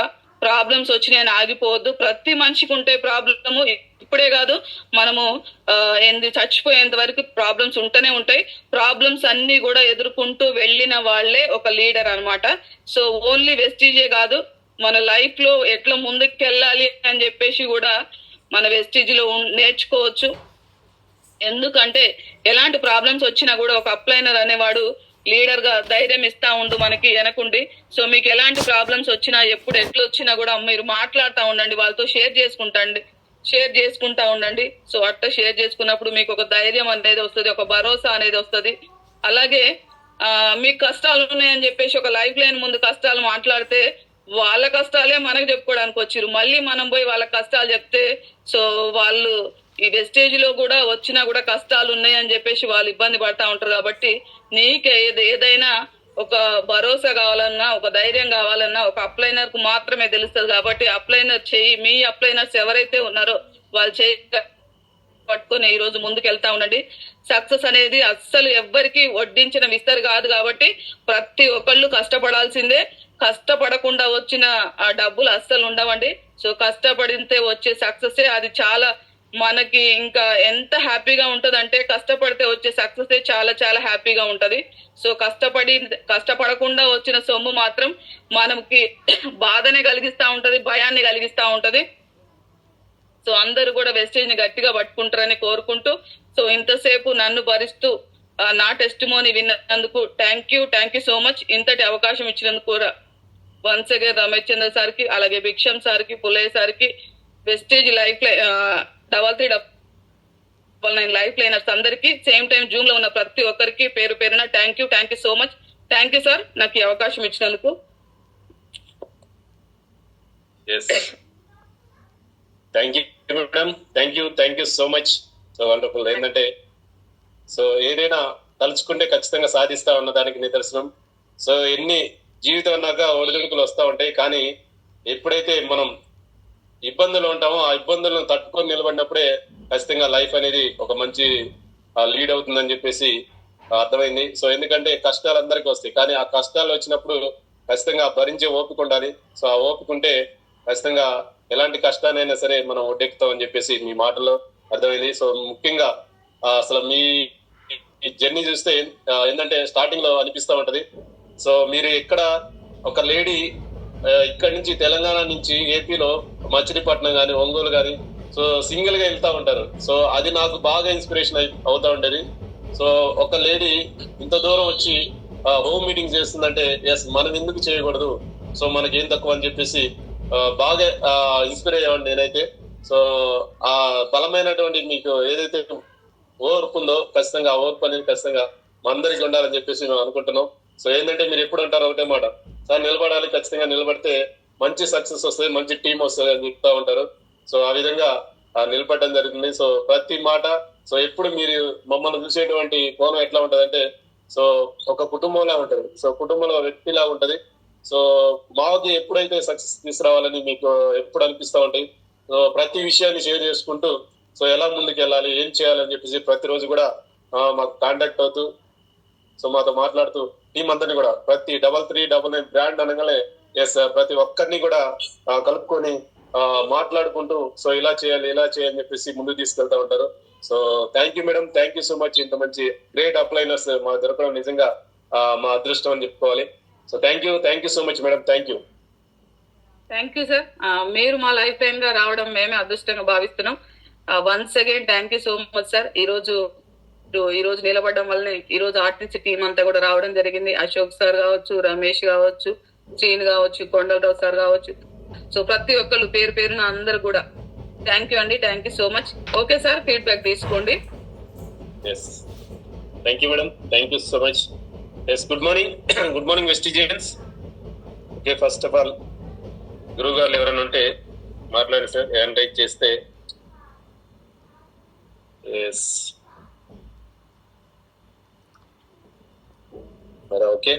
ప్రాబ్లమ్స్ వచ్చినాయని ఆగిపోవద్దు. ప్రతి మనిషికి ఉంటే ప్రాబ్లము, ఇప్పుడే కాదు మనము చచ్చిపోయేంత వరకు ప్రాబ్లమ్స్ ఉంటూనే ఉంటాయి. ప్రాబ్లమ్స్ అన్ని కూడా ఎదుర్కొంటూ వెళ్ళిన వాళ్ళే ఒక లీడర్ అన్నమాట. సో ఓన్లీ వెస్టీజే కాదు, మన లైఫ్ లో ఎట్లా ముందుకు వెళ్ళాలి అని చెప్పేసి కూడా మన వెస్టీజ్ లో నేర్చుకోవచ్చు. ఎందుకంటే ఎలాంటి ప్రాబ్లమ్స్ వచ్చినా కూడా ఒక అప్లైనర్ అనేవాడు లీడర్ గా ధైర్యం ఇస్తా ఉండు మనకి వెనకుండి. సో మీకు ఎలాంటి ప్రాబ్లమ్స్ వచ్చినా, ఎప్పుడు ఎట్లా వచ్చినా కూడా మీరు మాట్లాడుతూ ఉండండి, వాళ్ళతో షేర్ చేసుకుంటా ఉండండి. సో అట్లా షేర్ చేసుకున్నప్పుడు మీకు ఒక ధైర్యం అనేది వస్తుంది, ఒక భరోసా అనేది వస్తుంది. అలాగే మీకు కష్టాలు ఉన్నాయని చెప్పేసి ఒక లైఫ్ లైన్ ముందు కష్టాలు మాట్లాడితే వాళ్ళ కష్టాలే మనకు చెప్పుకోవడానికి వచ్చిర్రు, మళ్ళీ మనం పోయి వాళ్ళ కష్టాలు చెప్తే సో వాళ్ళు ఈ వెస్టేజ్ లో కూడా వచ్చినా కూడా కష్టాలు ఉన్నాయి అని చెప్పేసి వాళ్ళు ఇబ్బంది పడతా ఉంటారు. కాబట్టి నీకు ఏదైనా ఒక భరోసా కావాలన్నా, ఒక ధైర్యం కావాలన్నా ఒక అప్లైనర్ కు మాత్రమే తెలుస్తుంది. కాబట్టి మీ అప్లైనర్స్ ఎవరైతే ఉన్నారో వాళ్ళు పట్టుకొని ఈ రోజు ముందుకు వెళ్తా ఉండండి. సక్సెస్ అనేది అస్సలు ఎవ్వరికి వడ్డించిన విస్తరి కాదు కాబట్టి ప్రతి ఒక్కళ్ళు కష్టపడాల్సిందే. కష్టపడకుండా వచ్చిన ఆ డబ్బులు అస్సలు ఉండవండి. సో కష్టపడితే వచ్చే సక్సెస్ అది చాలా మనకి ఇంకా ఎంత హ్యాపీగా ఉంటదంటే కష్టపడితే వచ్చే సక్సెస్ చాలా చాలా హ్యాపీగా ఉంటది. సో కష్టపడకుండా వచ్చిన సొమ్ము మాత్రం మనకి బాధనే కలిగిస్తా ఉంటది, భయాన్ని కలిగిస్తా ఉంటది. సో అందరూ కూడా వెస్టేజ్ ని గట్టిగా పట్టుకుంటారని కోరుకుంటూ, సో ఇంతసేపు నన్ను భరిస్తూ నా టెస్ట్ మోని విన్నందుకు థ్యాంక్ యూ సో మచ్. ఇంతటి అవకాశం ఇచ్చినందుకు కూడా వన్స్ అగైన్ రమేష్ చంద్ర సార్కి, అలాగే భిక్షం సార్కి, పుల్లయ్య సార్కి, వెస్టేజ్ లైఫ్ 3399 లైఫ్ లైనర్స్ అందరికి, సేమ్ టైం జూమ్ లో ఉన్న ప్రతి ఒక్కరికి పేరు పేరున thank you so much. Thank you sir నాకు ఈ అవకాశం ఇచ్చినందుకు. Thank you madam, thank you so much. So wonderful. ఏంటంటే సో ఏదైనా తలుచుకుంటే ఖచ్చితంగా సాధిస్తా ఉన్న దానికి నిదర్శనం. సో ఎన్ని జీవితం అన్నాక ఒడిదుడుకులు వస్తూ ఉంటాయి, కానీ ఎప్పుడైతే మనం ఇబ్బందులు ఉంటామో ఆ ఇబ్బందులను తట్టుకొని నిలబడినప్పుడే ఖచ్చితంగా లైఫ్ అనేది ఒక మంచి లీడ్ అవుతుందని చెప్పేసి అర్థమైంది. సో ఎందుకంటే కష్టాలు అందరికీ వస్తాయి, కానీ ఆ కష్టాలు వచ్చినప్పుడు ఖచ్చితంగా భరించే ఓపిక ఉండాలి. సో ఆ ఓపిక ఉంటే ఖచ్చితంగా ఎలాంటి కష్టానైనా సరే మనం ఒడ్డెక్కుతామని చెప్పేసి మీ మాటల్లో అర్థమైంది. సో ముఖ్యంగా అసలు మీ జర్నీ చూస్తే ఏంటంటే స్టార్టింగ్ లో అనిపిస్తూ ఉంటది. సో మీరు ఇక్కడ ఒక లేడీ ఇక్కడ నుంచి తెలంగాణ నుంచి ఏపీలో మచిలీపట్నం కానీ ఒంగోలు కానీ సో సింగిల్ గా వెళ్తా ఉంటారు. సో అది నాకు బాగా ఇన్స్పిరేషన్ అవుతా ఉండేది. సో ఒక లేడీ ఇంత దూరం వచ్చి హోమ్ మీటింగ్ చేస్తుందంటే ఎస్ మనం ఎందుకు చేయకూడదు, సో మనకి ఏం తక్కువ అని చెప్పేసి బాగా ఇన్స్పైర్ అయ్యేవాడిని నేనైతే. సో ఆ బలమైనటువంటి మీకు ఏదైతే ఓర్పు ఉందో ఖచ్చితంగా ఆ ఓర్పు అనేది ఖచ్చితంగా అందరికి ఉండాలని చెప్పేసి మేము అనుకుంటున్నాం. సో ఏంటంటే మీరు ఎప్పుడు అంటారు ఒకటే మాట, సార్ నిలబడాలి, ఖచ్చితంగా నిలబడితే మంచి సక్సెస్ వస్తుంది, మంచి టీం వస్తుంది అని చెప్తా ఉంటారు. సో ఆ విధంగా నిలబడడం జరుగుతుంది. సో ప్రతి మాట సో ఎప్పుడు మీరు మమ్మల్ని చూసేటువంటి కోణం ఎట్లా ఉంటదంటే సో ఒక కుటుంబంలా ఉంటది, సో కుటుంబంలో వ్యక్తిలా ఉంటది. సో మాకు ఎప్పుడైతే సక్సెస్ తీసుకురావాలని మీకు ఎప్పుడు అనిపిస్తా ఉంటాయి. సో ప్రతి విషయాన్ని షేర్ చేసుకుంటూ సో ఎలా ముందుకు వెళ్ళాలి, ఏం చేయాలని చెప్పేసి ప్రతిరోజు కూడా మాకు కాంటాక్ట్ అవుతూ సో మాతో మాట్లాడుతూ టీం అందరినీ కూడా ప్రతి 3399 బ్రాండ్ అనగానే ఎస్ ప్రతి ఒక్కరిని కూడా కలుపుకొని మాట్లాడుకుంటూ సో ఇలా చేయాలి అని చెప్పేసి ముందుకు తీసుకెళ్తా ఉంటారు. So thank you madam, thank you so much. ఇంత మంచి గ్రేట్ అప్లైనర్స్ మా దొరకడం నిజంగా మా అదృష్టం అని చెప్పుకోవాలి. So thank you so much madam, thank you sir. మీరు మా లైఫ్ టైం గా రావడం మేమే అదృష్టంగా భావిస్తున్నాం. Once again thank you so much sir. ఈ రోజు నిలబడడం వల్లనే ఈ రోజు ఆర్టిస్ట్ టీం అంతా కూడా రావడం జరిగింది. అశోక్ సార్ కావచ్చు, రమేష్ కావచ్చు, చీన్ కావచ్చు, కొండలరావు సార్ కావచ్చు. సో ప్రతి ఒక్కళ్ళు పేరు పేరున అందరు కూడా థ్యాంక్ యూ అండి, thank you so much. Okay sir, feedback తీసుకోండి. Thank you madam, thank you so much. Good morning వెస్టిజియన్స్. ఓకే, ఫస్ట్ ఆఫ్ ఆల్ గురువు గారు ఎవరైనా ఉంటే మాట్లాడి సార్, హ్యాండ్ రైట్ చేస్తే. Okay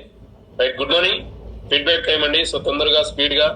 right, good morning. Feedback time అండి. సో తొందరగా స్పీడ్ గా